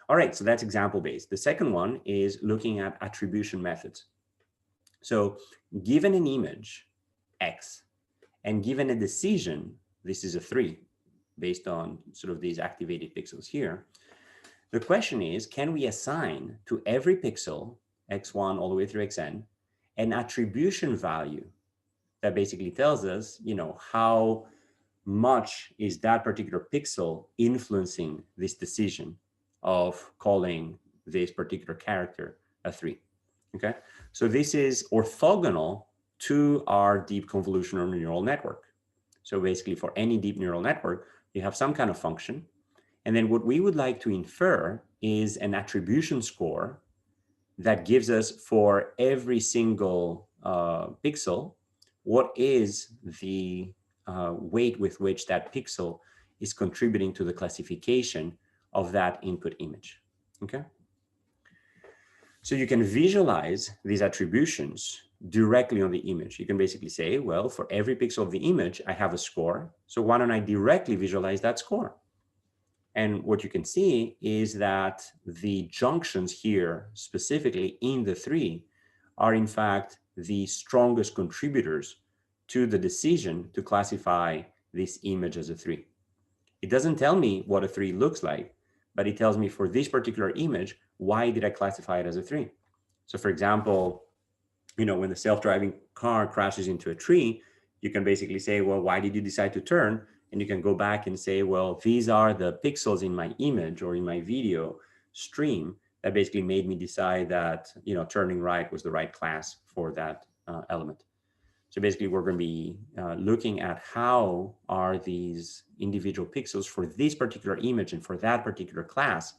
All right, so that's example based. The second one is looking at attribution methods. So given an image, X, and given a decision, this is a 3, based on sort of these activated pixels here. The question is, can we assign to every pixel, X1 all the way through Xn, an attribution value that basically tells us, how much is that particular pixel influencing this decision of calling this particular character a 3, okay? So this is orthogonal to our deep convolutional neural network. So basically for any deep neural network, you have some kind of function. And then what we would like to infer is an attribution score that gives us for every single pixel, what is the weight with which that pixel is contributing to the classification of that input image, okay? So you can visualize these attributions directly on the image. You can basically say, well, for every pixel of the image, I have a score. So why don't I directly visualize that score? And what you can see is that the junctions here, specifically in the 3, are in fact the strongest contributors to the decision to classify this image as a 3. It doesn't tell me what a 3 looks like, but it tells me for this particular image, why did I classify it as a 3? So for example, when the self-driving car crashes into a tree, you can basically say, well, why did you decide to turn? And you can go back and say, well, these are the pixels in my image or in my video stream that basically made me decide that, turning right was the right class for that element. So basically, we're going to be looking at how are these individual pixels for this particular image and for that particular class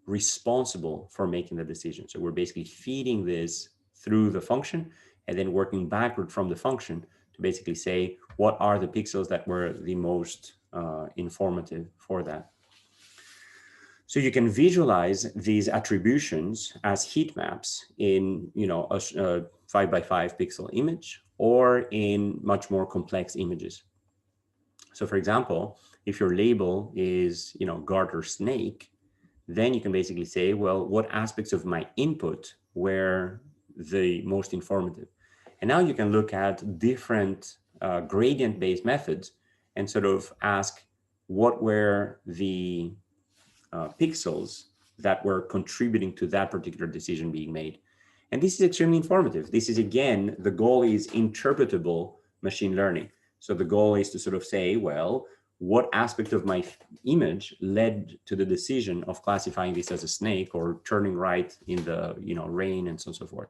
responsible for making the decision. So we're basically feeding this through the function and then working backward from the function to basically say, what are the pixels that were the most informative for that? So you can visualize these attributions as heat maps in, a 5x5 pixel image or in much more complex images. So for example, if your label is, garter snake, then you can basically say, well, what aspects of my input were the most informative? And now you can look at different gradient-based methods and sort of ask what were the pixels that were contributing to that particular decision being made. And this is extremely informative. This is, again, the goal is interpretable machine learning. So the goal is to sort of say, well, what aspect of my image led to the decision of classifying this as a snake or turning right in the rain and so on and so forth.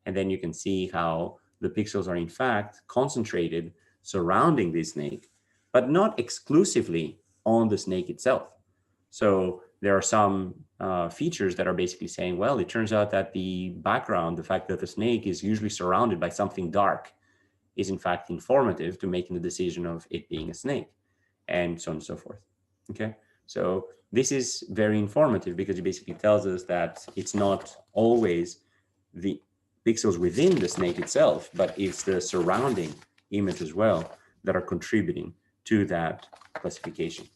And then you can see how the pixels are in fact concentrated surrounding the snake, but not exclusively on the snake itself. So there are some features that are basically saying, well, it turns out that the background, the fact that the snake is usually surrounded by something dark, is in fact informative to making the decision of it being a snake, and so on and so forth. Okay, so this is very informative because it basically tells us that it's not always the pixels within the snake itself, but it's the surrounding image as well that are contributing to that classification.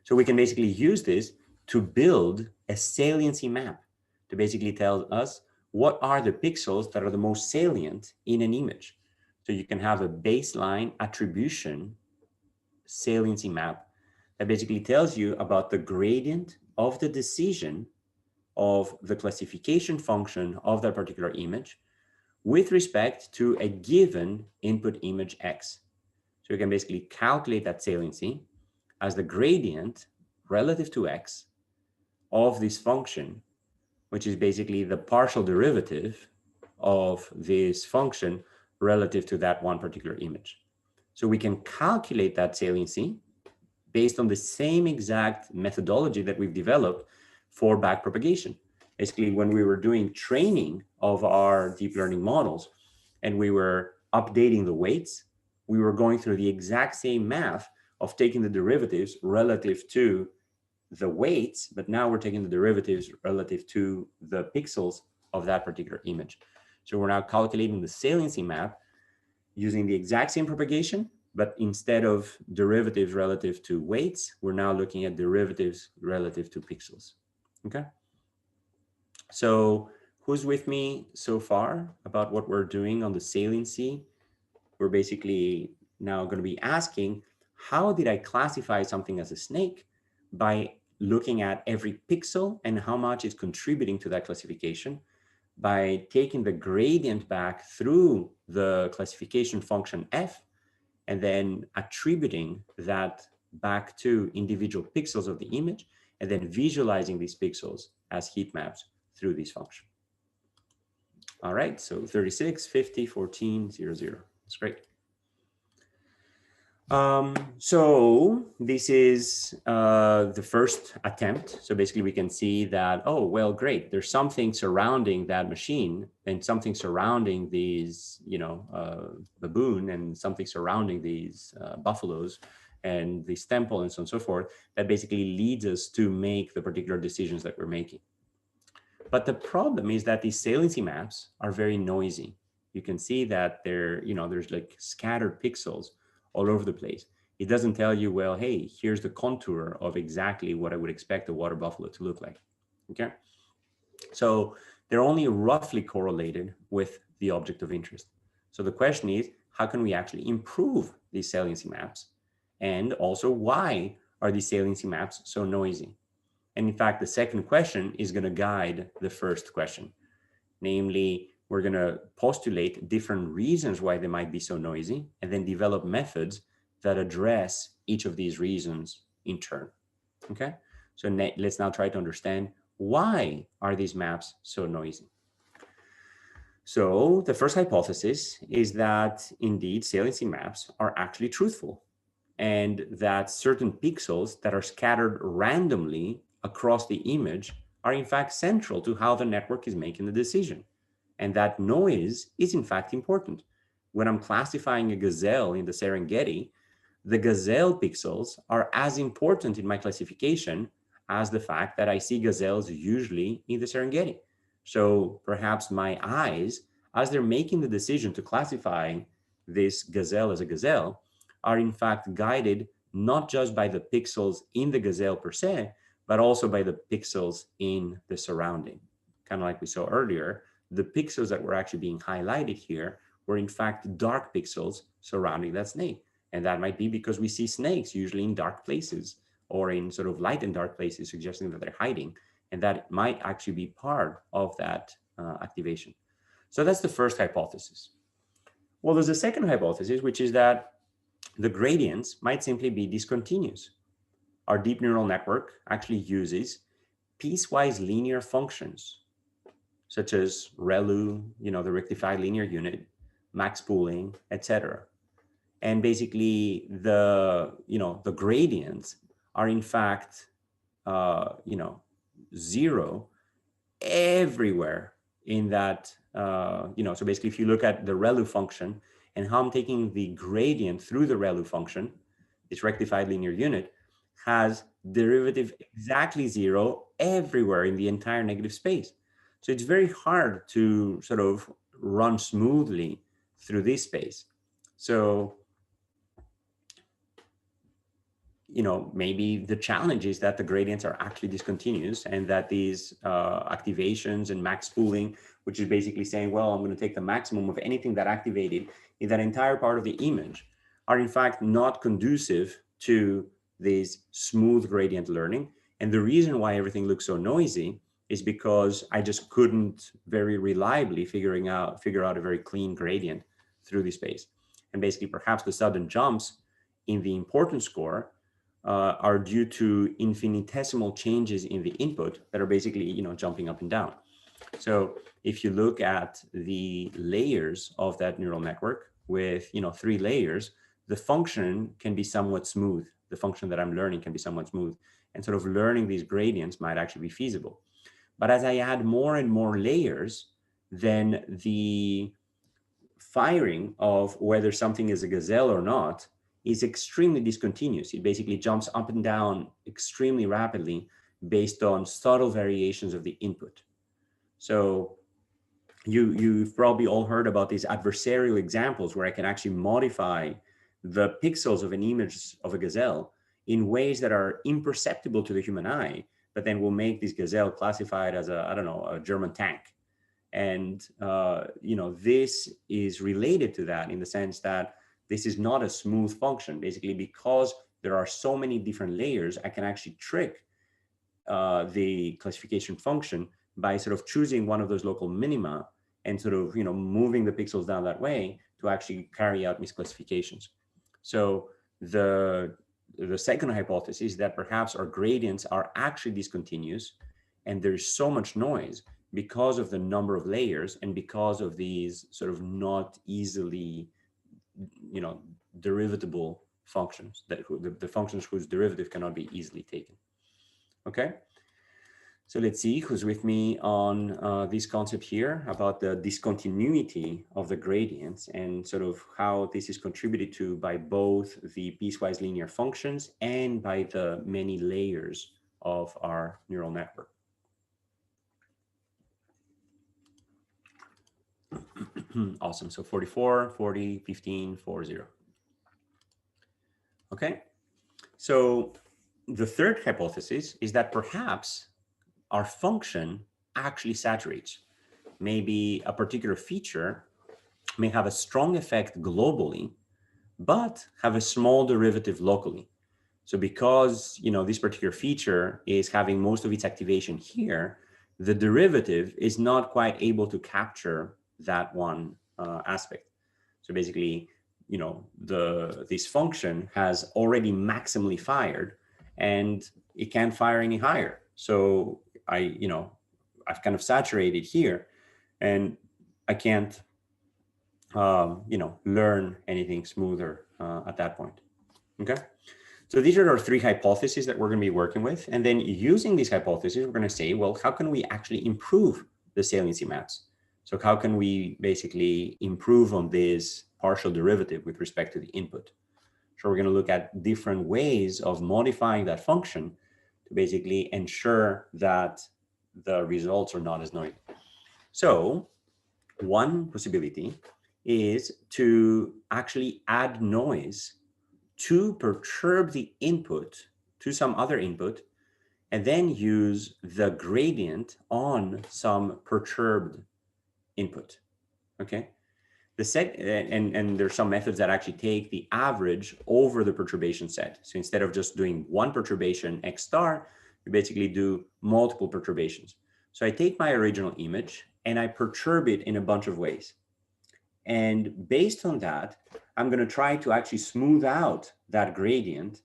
So we can basically use this to build a saliency map to basically tell us what are the pixels that are the most salient in an image. So you can have a baseline attribution saliency map that basically tells you about the gradient of the decision of the classification function of that particular image with respect to a given input image X. So you can basically calculate that saliency as the gradient relative to x of this function, which is basically the partial derivative of this function relative to that one particular image. So we can calculate that saliency based on the same exact methodology that we've developed for backpropagation. Basically, when we were doing training of our deep learning models and we were updating the weights, we were going through the exact same math of taking the derivatives relative to the weights, but now we're taking the derivatives relative to the pixels of that particular image. So we're now calculating the saliency map using the exact same propagation, but instead of derivatives relative to weights, we're now looking at derivatives relative to pixels. Okay. So who's with me so far about what we're doing on the saliency? We're basically now going to be asking, how did I classify something as a snake? By looking at every pixel and how much is contributing to that classification, by taking the gradient back through the classification function f, and then attributing that back to individual pixels of the image, and then visualizing these pixels as heat maps through this function. All right, so 36, 50, 14, 0, 0. That's great. So this is the first attempt. So basically we can see that, oh, well, great. There's something surrounding that machine and something surrounding these, baboon and something surrounding these buffaloes and this temple and so on and so forth that basically leads us to make the particular decisions that we're making. But the problem is that these saliency maps are very noisy. You can see that there's like scattered pixels all over the place. It doesn't tell you, well, hey, here's the contour of exactly what I would expect a water buffalo to look like. Okay. So they're only roughly correlated with the object of interest. So the question is, how can we actually improve these saliency maps? And also, why are these saliency maps so noisy? And in fact, the second question is going to guide the first question. Namely, we're going to postulate different reasons why they might be so noisy and then develop methods that address each of these reasons in turn. Okay, so let's now try to understand, why are these maps so noisy? So the first hypothesis is that indeed saliency maps are actually truthful, and that certain pixels that are scattered randomly across the image are in fact central to how the network is making the decision. And that noise is in fact important. When I'm classifying a gazelle in the Serengeti, the gazelle pixels are as important in my classification as the fact that I see gazelles usually in the Serengeti. So perhaps my eyes, as they're making the decision to classify this gazelle as a gazelle, are in fact guided not just by the pixels in the gazelle per se, but also by the pixels in the surrounding. Kind of like we saw earlier, the pixels that were actually being highlighted here were in fact dark pixels surrounding that snake. And that might be because we see snakes usually in dark places or in sort of light and dark places, suggesting that they're hiding. And that might actually be part of that activation. So that's the first hypothesis. Well, there's a second hypothesis, which is that the gradients might simply be discontinuous. Our deep neural network actually uses piecewise linear functions, such as ReLU, the rectified linear unit, max pooling, etc. And basically the gradients are in fact, zero everywhere in that, so basically if you look at the ReLU function and how I'm taking the gradient through the ReLU function, this rectified linear unit has derivative exactly zero everywhere in the entire negative space. So it's very hard to sort of run smoothly through this space. So, maybe the challenge is that the gradients are actually discontinuous and that these activations and max pooling, which is basically saying, well, I'm going to take the maximum of anything that activated in that entire part of the image, are in fact not conducive to this smooth gradient learning. And the reason why everything looks so noisy is because I just couldn't very reliably figure out a very clean gradient through the space. And basically perhaps the sudden jumps in the importance score are due to infinitesimal changes in the input that are basically, jumping up and down. So if you look at the layers of that neural network with, 3 layers, the function can be somewhat smooth. The function that I'm learning can be somewhat smooth, and sort of learning these gradients might actually be feasible. But as I add more and more layers, then the firing of whether something is a gazelle or not is extremely discontinuous. It basically jumps up and down extremely rapidly based on subtle variations of the input. So you've probably all heard about these adversarial examples where I can actually modify the pixels of an image of a gazelle in ways that are imperceptible to the human eye, but then will make this gazelle classified as a, I don't know, a German tank. And, this is related to that in the sense that this is not a smooth function. Basically, because there are so many different layers, I can actually trick the classification function by sort of choosing one of those local minima and sort of, moving the pixels down that way to actually carry out misclassifications. So the second hypothesis is that perhaps our gradients are actually discontinuous, and there's so much noise because of the number of layers and because of these sort of not easily, derivatable functions, that the functions whose derivative cannot be easily taken. Okay. So let's see who's with me on this concept here about the discontinuity of the gradients and sort of how this is contributed to by both the piecewise linear functions and by the many layers of our neural network. Awesome. So 44, 40, 15, 40. Okay. So the third hypothesis is that perhaps our function actually saturates. Maybe a particular feature may have a strong effect globally, but have a small derivative locally. So because, this particular feature is having most of its activation here, the derivative is not quite able to capture that one aspect. So basically, this function has already maximally fired and it can't fire any higher. So I've kind of saturated here and I can't, learn anything smoother at that point. Okay. So these are our 3 hypotheses that we're going to be working with. And then using these hypotheses, we're going to say, well, how can we actually improve the saliency maps? So how can we basically improve on this partial derivative with respect to the input? So we're going to look at different ways of modifying that function to basically ensure that the results are not as noisy. So one possibility is to actually add noise to perturb the input to some other input, and then use the gradient on some perturbed input. Okay. And there's some methods that actually take the average over the perturbation set. So instead of just doing one perturbation X star, you basically do multiple perturbations. So I take my original image and I perturb it in a bunch of ways. And based on that, I'm going to try to actually smooth out that gradient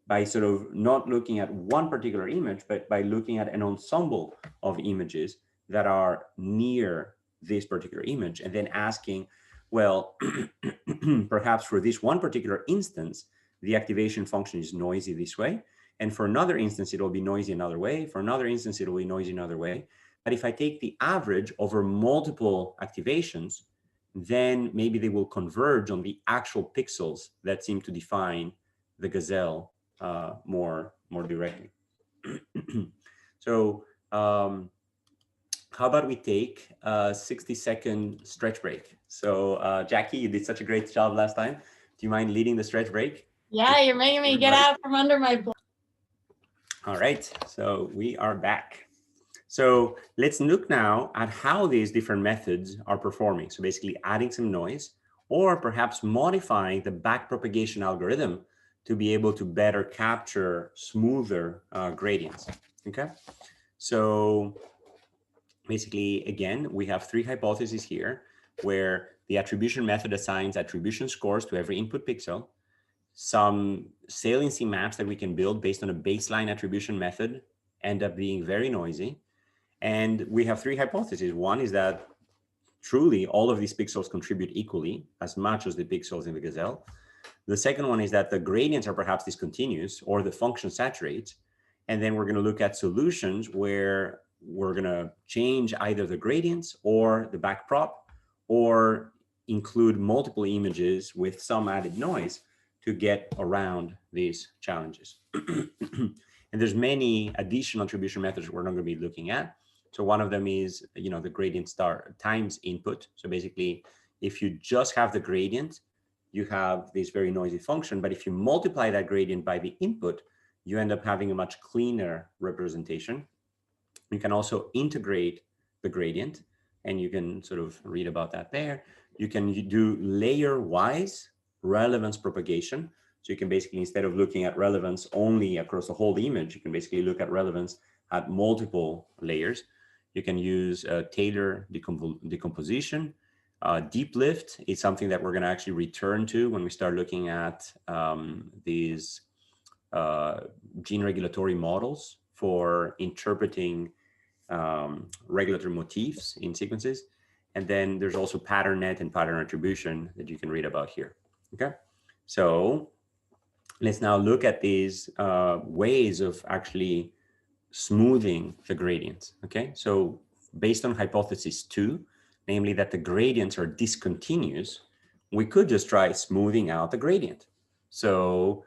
by sort of not looking at one particular image, but by looking at an ensemble of images that are near this particular image, and then asking, well, perhaps for this one particular instance, the activation function is noisy this way. And for another instance, it'll be noisy another way. For another instance, it'll be noisy another way. But if I take the average over multiple activations, then maybe they will converge on the actual pixels that seem to define the gazelle more directly. So how about we take a 60-second stretch break? So Jackie, you did such a great job last time. Do you mind leading the stretch break? Yeah, you're making me get out from under my blanket. All right, so we are back. So let's look now at how these different methods are performing. So basically adding some noise, or perhaps modifying the backpropagation algorithm to be able to better capture smoother gradients. Okay, so basically, again, we have 3 hypotheses here where the attribution method assigns attribution scores to every input pixel. some saliency maps that we can build based on a baseline attribution method end up being very noisy. And we have three hypotheses. One is that truly all of these pixels contribute equally as much as the pixels in the gazelle. The second one is that the gradients are perhaps discontinuous or the function saturates. And then we're going to look at solutions where we're going to change either the gradients or the backprop, or include multiple images with some added noise to get around these challenges. And there's many additional attribution methods we're not going to be looking at. So one of them is, the gradient star times input. So basically, if you just have the gradient, you have this very noisy function. But if you multiply that gradient by the input, you end up having a much cleaner representation. You can also integrate the gradient, and you can sort of read about that there. You can do layer-wise relevance propagation. So you can basically, instead of looking at relevance only across the whole image, you can basically look at relevance at multiple layers. You can use Taylor decomposition. Deep lift is something that we're going to actually return to when we start looking at these gene regulatory models for interpreting regulatory motifs in sequences. And then there's also pattern net and pattern attribution that you can read about here. Okay, so let's now look at these ways of actually smoothing the gradients. Okay, so based on hypothesis 2, namely that the gradients are discontinuous, we could just try smoothing out the gradient. So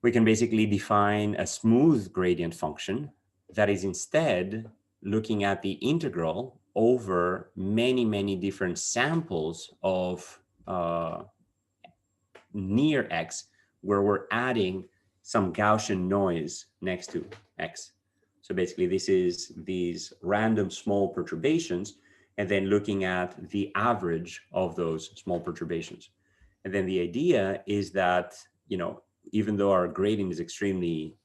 we can basically define a smooth gradient function that is instead looking at the integral over many, many different samples of near x, where we're adding some Gaussian noise next to x. So basically, this is these random small perturbations, and then looking at the average of those small perturbations. And then the idea is that, even though our gradient is extremely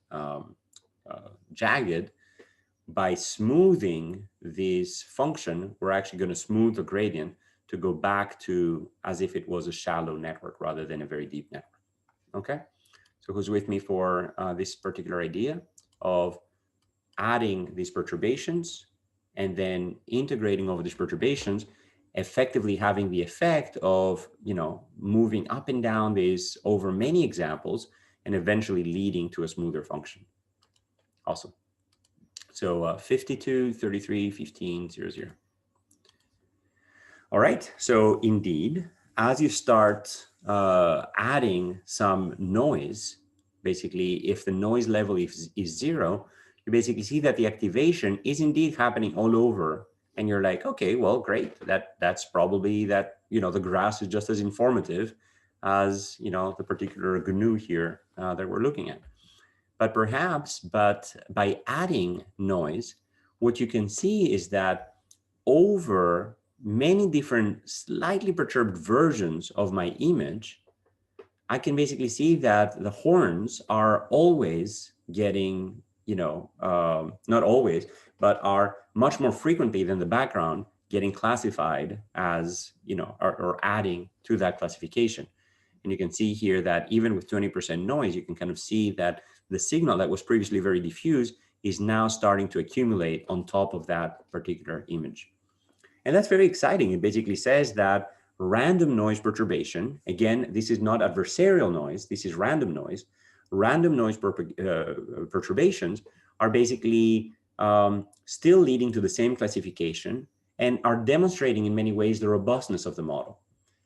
jagged, by smoothing this function, we're actually going to smooth the gradient to go back to as if it was a shallow network rather than a very deep network. Okay, so who's with me for this particular idea of adding these perturbations and then integrating over these perturbations, effectively having the effect of, moving up and down these over many examples and eventually leading to a smoother function. Awesome. So 52, 33, 15, 0, 0. All right, so indeed, as you start adding some noise, basically, if the noise level is 0, you basically see that the activation is indeed happening all over. And you're like, okay, well, great. That's probably that, the grass is just as informative as, the particular GNU here that we're looking at. But by adding noise, what you can see is that over many different slightly perturbed versions of my image, I can basically see that the horns are always getting, not always, but are much more frequently than the background getting classified as, or adding to that classification. And you can see here that even with 20% noise, you can kind of see that the signal that was previously very diffuse is now starting to accumulate on top of that particular image. And that's very exciting. It basically says that random noise perturbation, again, this is not adversarial noise, this is random noise. Random noise perturbations are basically still leading to the same classification and are demonstrating in many ways the robustness of the model.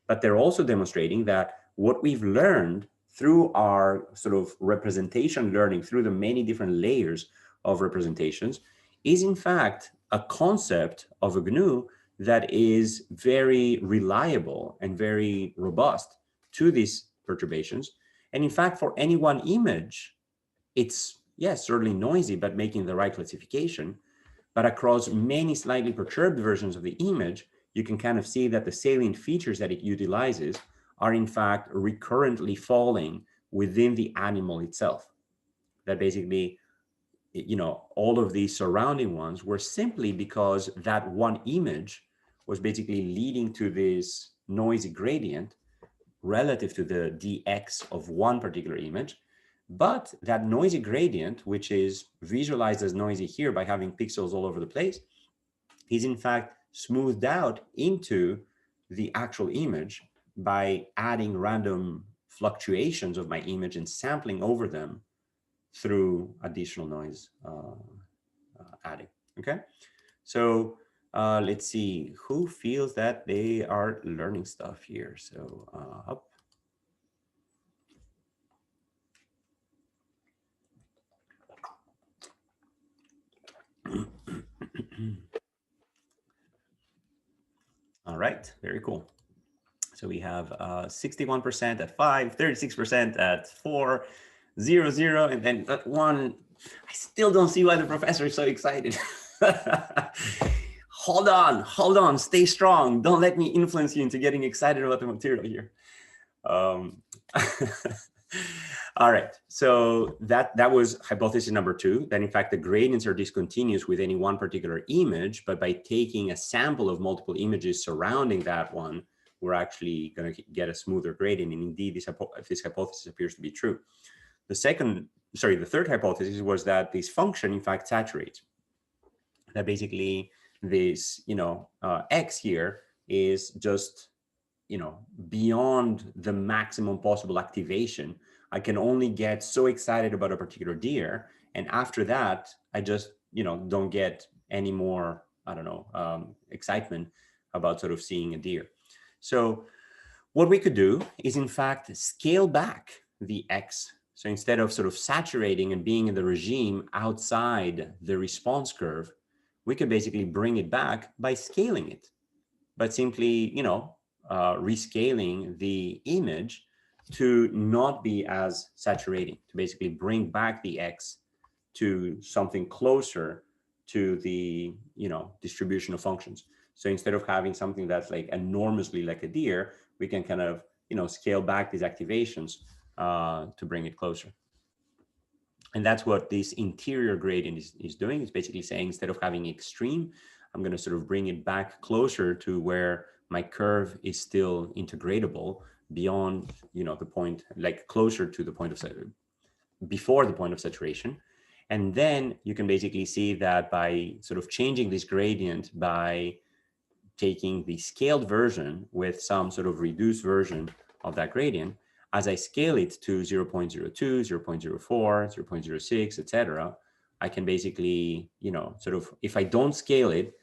But they're also demonstrating that what we've learned through our sort of representation learning, through the many different layers of representations, is in fact a concept of a GNU that is very reliable and very robust to these perturbations. And in fact, for any one image, it's, yes, certainly noisy, but making the right classification. But across many slightly perturbed versions of the image, you can kind of see that the salient features that it utilizes are in fact recurrently falling within the animal itself. That basically, all of these surrounding ones were simply because that one image was basically leading to this noisy gradient, relative to the dx of one particular image, but that noisy gradient, which is visualized as noisy here by having pixels all over the place, is in fact smoothed out into the actual image by adding random fluctuations of my image and sampling over them through additional noise adding. Okay, so let's see who feels that they are learning stuff here. So up. All right, very cool. So we have 61% at 5, 36% at 4, 0, 0, and then at 1. I still don't see why the professor is so excited. Hold on, stay strong. Don't let me influence you into getting excited about the material here. All right, so that was hypothesis number 2, that in fact the gradients are discontinuous with any one particular image, but by taking a sample of multiple images surrounding that one, we're actually going to get a smoother gradient. And indeed, this hypothesis appears to be true. The third hypothesis was that this function, in fact, saturates. That basically this, x here is just, beyond the maximum possible activation. I can only get so excited about a particular deer. And after that, I just, don't get any more, excitement about sort of seeing a deer. So what we could do is, in fact, scale back the x. So instead of sort of saturating and being in the regime outside the response curve, we could basically bring it back by scaling it, but simply, rescaling the image to not be as saturating, to basically bring back the x to something closer to the, distribution of functions. So instead of having something that's like enormously like a deer, we can kind of, scale back these activations to bring it closer. And that's what this interior gradient is doing. It's basically saying, instead of having extreme, I'm going to sort of bring it back closer to where my curve is still integratable beyond, the point, like closer to the point of before the point of saturation. And then you can basically see that by sort of changing this gradient by taking the scaled version with some sort of reduced version of that gradient, as I scale it to 0.02, 0.04, 0.06, etc., I can basically, sort of, if I don't scale it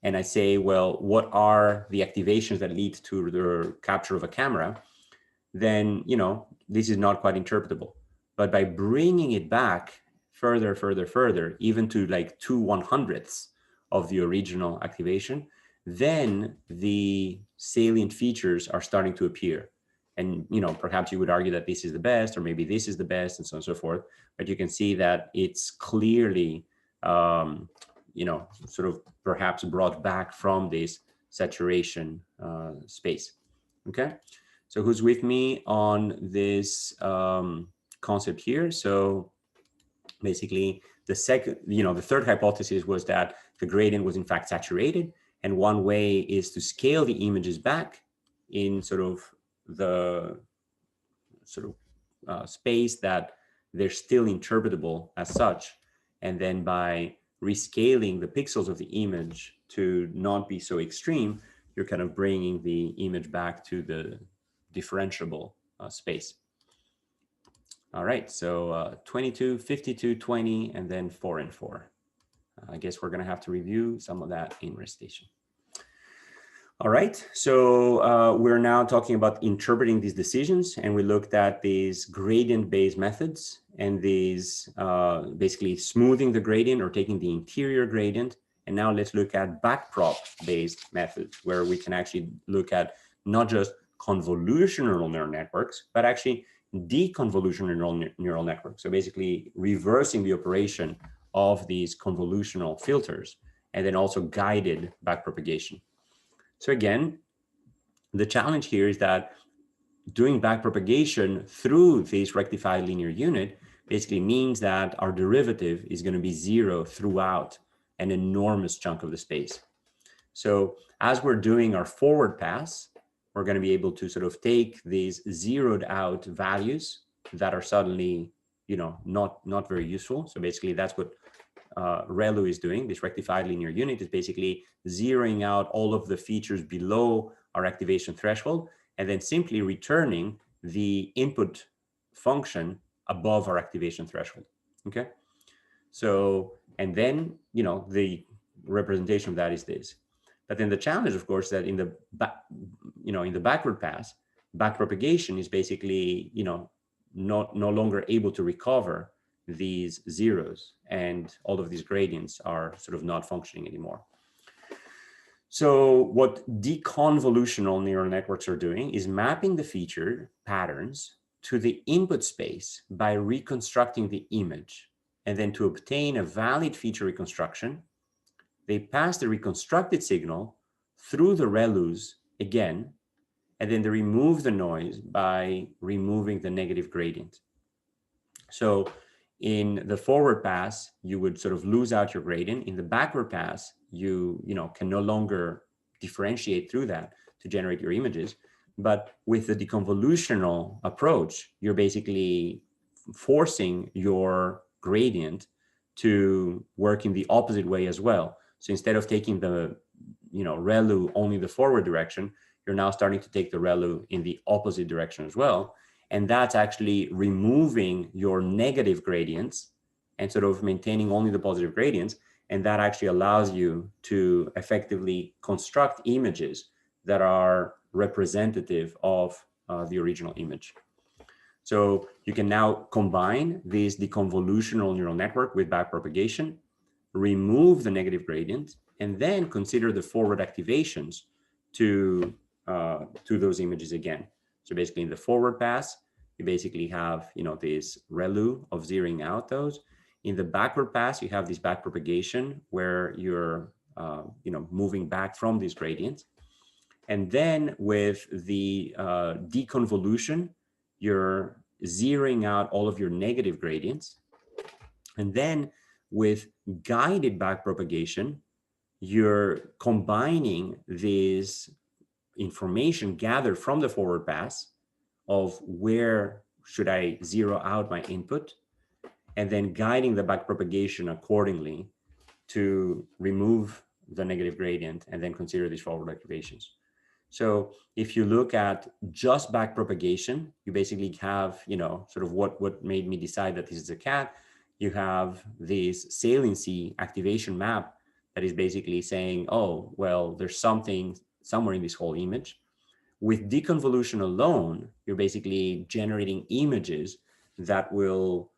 and I say, well, what are the activations that lead to the capture of a camera, then, this is not quite interpretable. But by bringing it back further, even to like 2/100ths of the original activation, then the salient features are starting to appear. And, perhaps you would argue that this is the best, or maybe this is the best, and so on and so forth. But you can see that it's clearly, sort of perhaps brought back from this saturation space. Okay. So who's with me on this concept here? So basically the third hypothesis was that the gradient was in fact saturated. And one way is to scale the images back in sort of the space that they're still interpretable as such. And then by rescaling the pixels of the image to not be so extreme, you're kind of bringing the image back to the differentiable space. All right, so 22, 52, 20, and then 4 and 4. I guess we're going to have to review some of that in recitation. All right, so we're now talking about interpreting these decisions, and we looked at these gradient-based methods and these basically smoothing the gradient or taking the interior gradient. And now let's look at backprop-based methods, where we can actually look at not just convolutional neural networks, but actually deconvolutional neural networks. So basically reversing the operation of these convolutional filters, and then also guided backpropagation. So again, the challenge here is that doing backpropagation through this rectified linear unit basically means that our derivative is going to be 0 throughout an enormous chunk of the space. So as we're doing our forward pass, we're going to be able to sort of take these zeroed out values that are suddenly, not very useful. So basically that's what ReLU is doing. This rectified linear unit is basically zeroing out all of the features below our activation threshold and then simply returning the input function above our activation threshold. Okay. So, and then, the representation of that is this. But then the challenge, of course, that in the backward pass, backpropagation is basically, no longer able to recover these zeros, and all of these gradients are sort of not functioning anymore. So what deconvolutional neural networks are doing is mapping the feature patterns to the input space by reconstructing the image. And then to obtain a valid feature reconstruction, they pass the reconstructed signal through the ReLUs again, and then they remove the noise by removing the negative gradient. So in the forward pass, you would sort of lose out your gradient. In the backward pass, you can no longer differentiate through that to generate your images. But with the deconvolutional approach, you're basically forcing your gradient to work in the opposite way as well. So instead of taking the ReLU only the forward direction, you're now starting to take the ReLU in the opposite direction as well. And that's actually removing your negative gradients and sort of maintaining only the positive gradients. And that actually allows you to effectively construct images that are representative of the original image. So you can now combine this deconvolutional neural network with backpropagation, remove the negative gradient, and then consider the forward activations to those images again. So basically in the forward pass, you basically have, this ReLU of zeroing out those. In the backward pass, you have this backpropagation where you're, moving back from these gradients. And then with the deconvolution, you're zeroing out all of your negative gradients. And then with guided backpropagation, you're combining this information gathered from the forward pass of where should I zero out my input, and then guiding the backpropagation accordingly to remove the negative gradient and then consider these forward activations. So if you look at just backpropagation, you basically have, sort of what made me decide that this is a cat. You have this saliency activation map that is basically saying, oh, well, there's something somewhere in this whole image. With deconvolution alone, you're basically generating images that will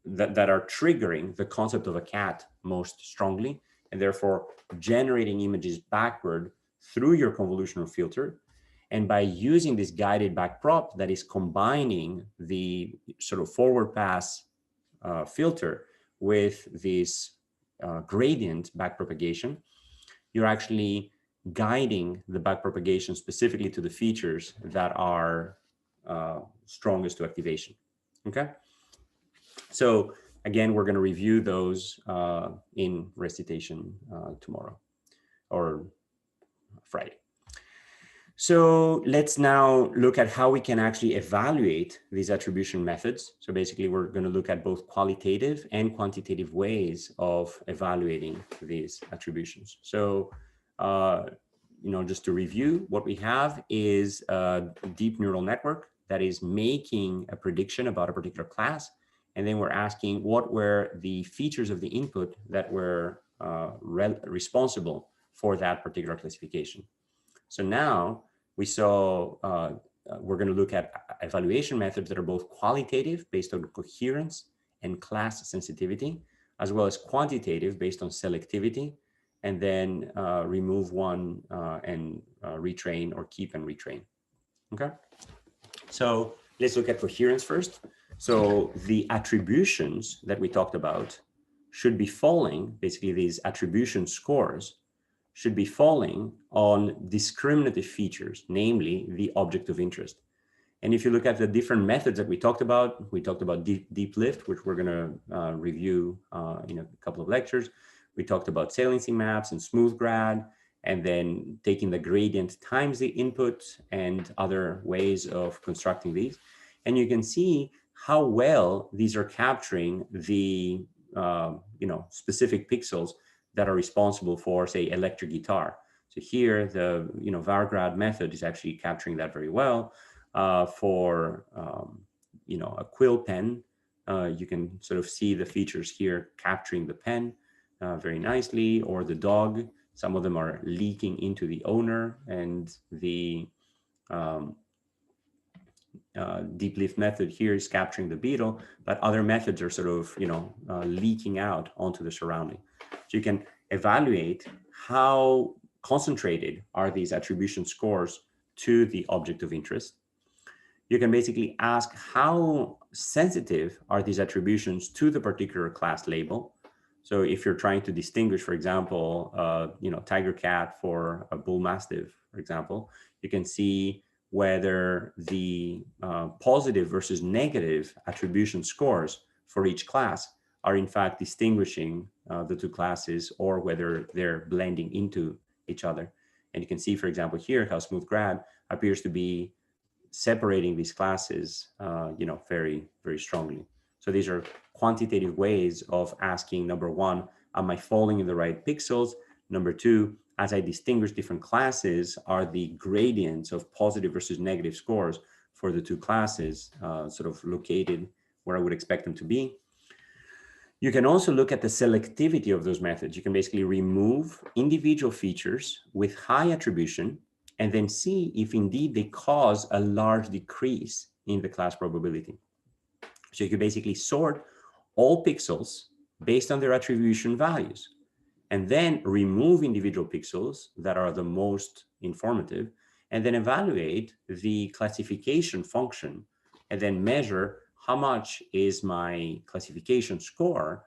that are triggering the concept of a cat most strongly, and therefore generating images backward through your convolutional filter. And by using this guided backprop that is combining the sort of forward pass filter with this gradient backpropagation, you're actually guiding the backpropagation specifically to the features that are strongest to activation. Okay. So again, we're going to review those in recitation tomorrow or Friday. So let's now look at how we can actually evaluate these attribution methods. So basically, we're going to look at both qualitative and quantitative ways of evaluating these attributions. So, just to review, what we have is a deep neural network that is making a prediction about a particular class. And then we're asking what were the features of the input that were responsible for that particular classification. So now we saw, we're going to look at evaluation methods that are both qualitative based on coherence and class sensitivity, as well as quantitative based on selectivity, and then remove one and retrain or keep and retrain. Okay. So let's look at coherence first. So the attributions that we talked about should be falling, basically these attribution scores should be falling on discriminative features, namely the object of interest. And if you look at the different methods that we talked about deep lift, which we're going to review in a couple of lectures. We talked about saliency maps and smooth grad. and then taking the gradient times the input and other ways of constructing these. And you can see how well these are capturing the specific pixels that are responsible for, say, electric guitar. So here, the Vargrad method is actually capturing that very well. For a quill pen, you can sort of see the features here capturing the pen very nicely, or the dog. Some of them are leaking into the owner, and the deep leaf method here is capturing the beetle, but other methods are sort of leaking out onto the surrounding. So you can evaluate how concentrated are these attribution scores to the object of interest. You can basically ask how sensitive are these attributions to the particular class label. So if you're trying to distinguish, for example, tiger cat for a bull mastiff, for example, you can see whether the positive versus negative attribution scores for each class are in fact distinguishing the two classes, or whether they're blending into each other. And you can see, for example, here how smooth grad appears to be separating these classes, very, very strongly. So these are quantitative ways of asking, number one, am I falling in the right pixels? Number two, as I distinguish different classes, are the gradients of positive versus negative scores for the two classes sort of located where I would expect them to be? You can also look at the selectivity of those methods. You can basically remove individual features with high attribution and then see if indeed they cause a large decrease in the class probability. So you can basically sort all pixels based on their attribution values, and then remove individual pixels that are the most informative, and then evaluate the classification function, and then measure how much is my classification score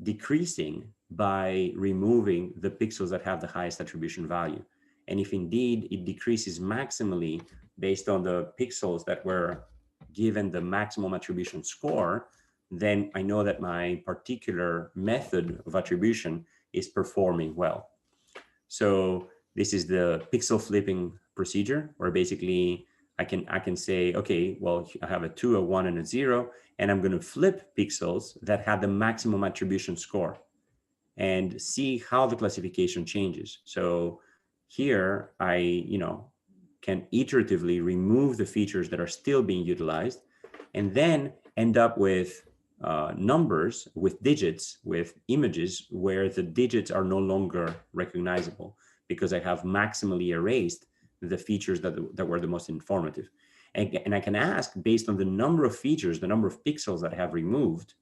decreasing by removing the pixels that have the highest attribution value. And if indeed it decreases maximally based on the pixels that were given the maximum attribution score, then I know that my particular method of attribution is performing well. So this is the pixel flipping procedure, where basically I can say, okay, well, I have a 2, a 1, and a 0, and I'm going to flip pixels that have the maximum attribution score and see how the classification changes. So here I, can iteratively remove the features that are still being utilized, and then end up with numbers, with digits, with images where the digits are no longer recognizable because I have maximally erased the features that were the most informative. And I can ask, based on the number of features, the number of pixels that I have removed,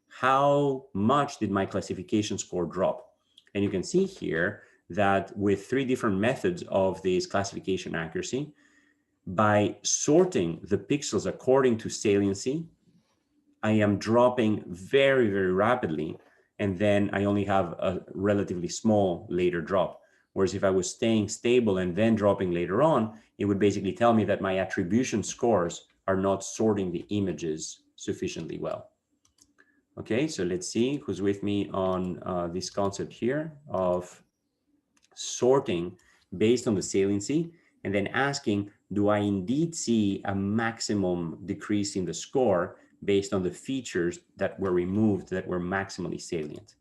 how much did my classification score drop? And you can see here that with 3 different methods of this classification accuracy, by sorting the pixels according to saliency, I am dropping very, very rapidly, and then I only have a relatively small later drop. Whereas if I was staying stable and then dropping later on, it would basically tell me that my attribution scores are not sorting the images sufficiently well. Okay, so let's see who's with me on this concept here of sorting based on the saliency, and then asking, do I indeed see a maximum decrease in the score based on the features that were removed that were maximally salient?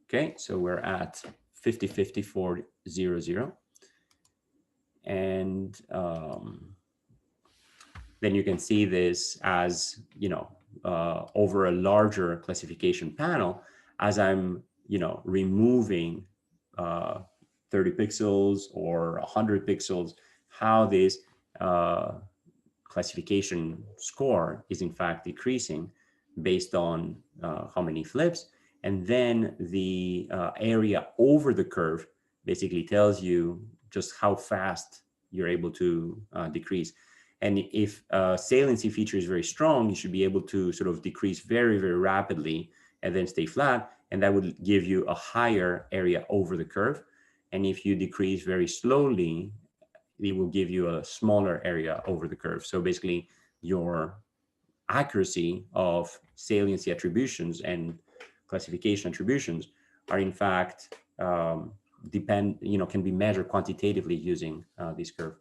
Okay, so we're at 50-50-4-0-0. And then you can see this as, over a larger classification panel, as I'm, removing 30 pixels or 100 pixels, how this classification score is in fact decreasing based on how many flips. And then the area over the curve basically tells you just how fast you're able to decrease. And if saliency feature is very strong, you should be able to sort of decrease very, very rapidly and then stay flat. And that would give you a higher area over the curve. And if you decrease very slowly, it will give you a smaller area over the curve. So basically, your accuracy of saliency attributions and classification attributions are in fact can be measured quantitatively using this curve.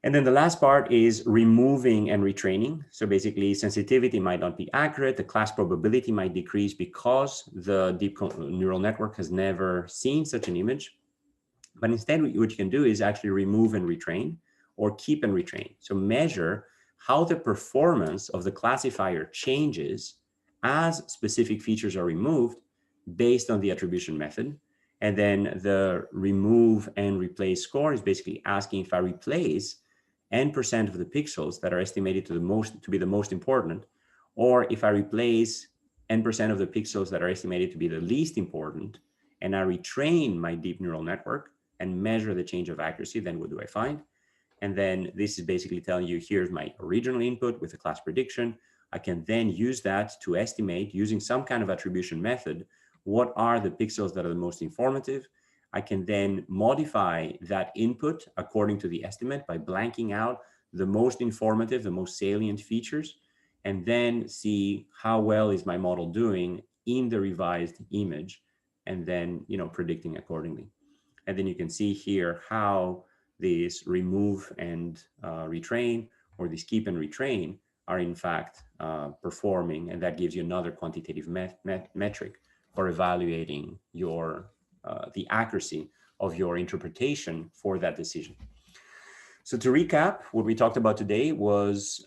And then the last part is removing and retraining. So basically sensitivity might not be accurate. The class probability might decrease because the deep neural network has never seen such an image. But instead, what you can do is actually remove and retrain, or keep and retrain. So measure how the performance of the classifier changes as specific features are removed based on the attribution method. And then the remove and replace score is basically asking if I replace n% of the pixels that are estimated to be the most important, or if I replace n% of the pixels that are estimated to be the least important, and I retrain my deep neural network and measure the change of accuracy, then what do I find? And then this is basically telling you, here's my original input with a class prediction. I can then use that to estimate, using some kind of attribution method, what are the pixels that are the most informative. I can then modify that input according to the estimate by blanking out the most informative, the most salient features, and then see how well is my model doing in the revised image, and then predicting accordingly. And then you can see here how these remove and retrain, or these keep and retrain, are in fact performing, and that gives you another quantitative metric for evaluating your the accuracy of your interpretation for that decision. So to recap, what we talked about today was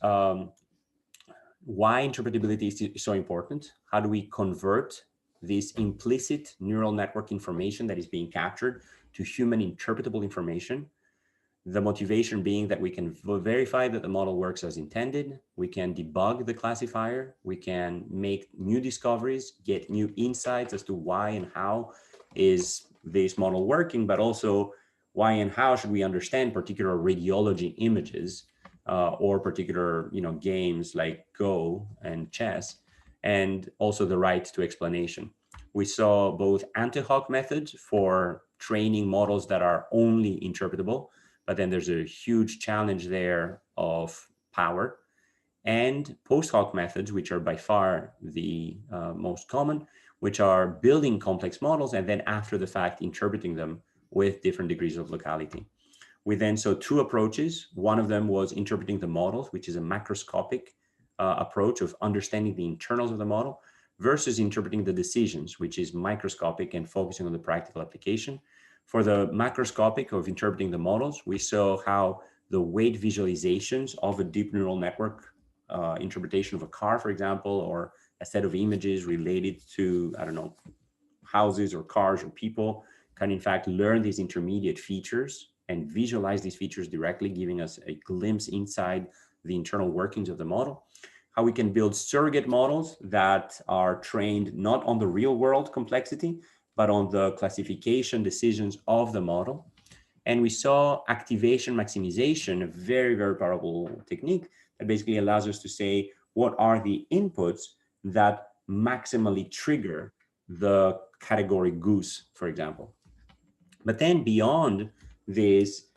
why interpretability is so important. How do we convert this implicit neural network information that is being captured to human interpretable information? The motivation being that we can verify that the model works as intended. We can debug the classifier. We can make new discoveries, get new insights as to why and how is this model working, but also why and how should we understand particular radiology images or particular games like Go and chess, and also the right to explanation. We saw both ante-hoc methods for training models that are only interpretable, but then there's a huge challenge there of power, and post-hoc methods, which are by far the most common, which are building complex models and then after the fact interpreting them with different degrees of locality. We then saw two approaches. One of them was interpreting the models, which is a macroscopic approach of understanding the internals of the model, versus interpreting the decisions, which is microscopic and focusing on the practical application. For the macroscopic of interpreting the models, we saw how the weight visualizations of a deep neural network interpretation of a car, for example, or a set of images related to, I don't know, houses or cars or people, can in fact learn these intermediate features and visualize these features directly, giving us a glimpse inside the internal workings of the model. How we can build surrogate models that are trained not on the real world complexity, but on the classification decisions of the model. And we saw activation maximization, a very, very powerful technique that basically allows us to say, what are the inputs that maximally trigger the category goose, for example. But then beyond this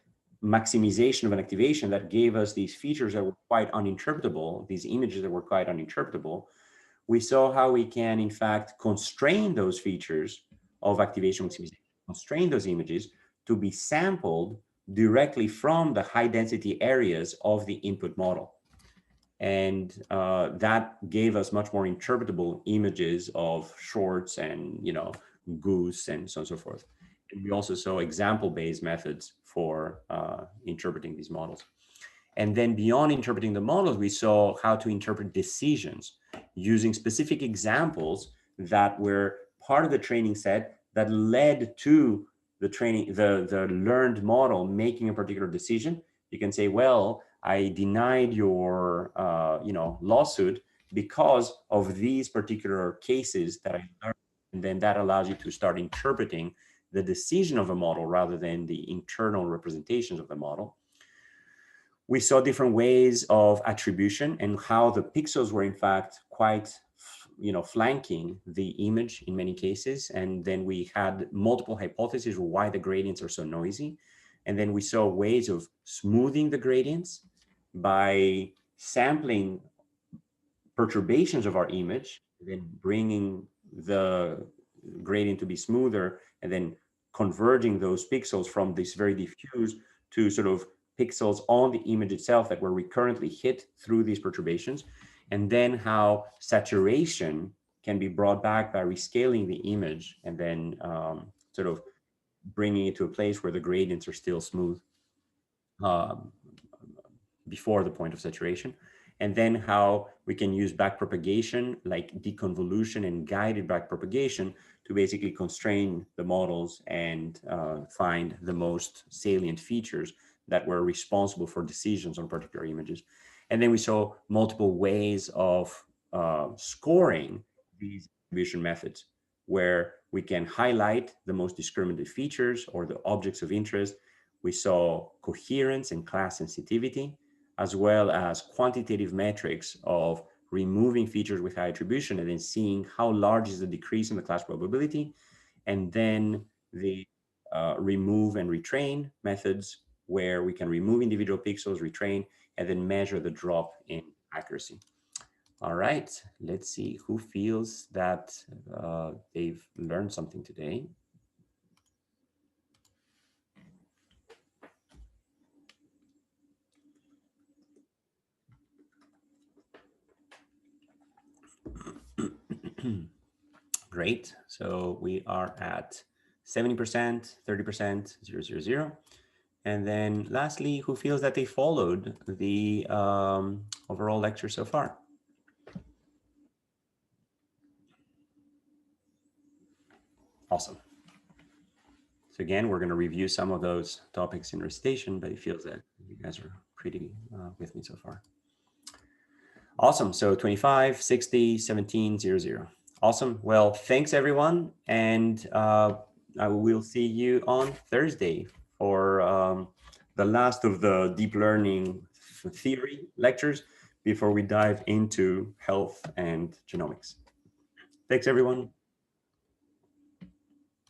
maximization of an activation that gave us these features that were quite uninterpretable, these images that were quite uninterpretable, we saw how we can, in fact, constrain those features of activation maximization, constrain those images to be sampled directly from the high density areas of the input model. And that gave us much more interpretable images of shorts and, goose and so on and so forth. And we also saw example-based methods for interpreting these models. And then beyond interpreting the models, we saw how to interpret decisions using specific examples that were part of the training set that led to the training, the learned model making a particular decision. You can say, well, I denied your lawsuit because of these particular cases that I learned. And then that allows you to start interpreting the decision of a model rather than the internal representations of the model. We saw different ways of attribution and how the pixels were in fact quite, flanking the image in many cases. And then we had multiple hypotheses of why the gradients are so noisy. And then we saw ways of smoothing the gradients by sampling perturbations of our image, then bringing the gradient to be smoother, and then converging those pixels from this very diffuse to sort of pixels on the image itself that were recurrently hit through these perturbations, and then how saturation can be brought back by rescaling the image and then sort of bringing it to a place where the gradients are still smooth before the point of saturation. And then how we can use backpropagation, like deconvolution and guided backpropagation, to basically constrain the models and find the most salient features that were responsible for decisions on particular images. And then we saw multiple ways of scoring these attribution methods, where we can highlight the most discriminative features or the objects of interest. We saw coherence and class sensitivity, as well as quantitative metrics of removing features with high attribution and then seeing how large is the decrease in the class probability, and then the remove and retrain methods, where we can remove individual pixels, retrain, and then measure the drop in accuracy. All right, let's see who feels that they've learned something today. Great. So we are at 70%, 30%, 0, 0, 0. And then lastly, who feels that they followed the overall lecture so far? Awesome. So again, we're going to review some of those topics in recitation, but it feels that you guys are pretty with me so far. Awesome. So 25, 60, 17, 0, 0. Awesome. Well, thanks everyone. And I will see you on Thursday for the last of the deep learning theory lectures before we dive into health and genomics. Thanks everyone.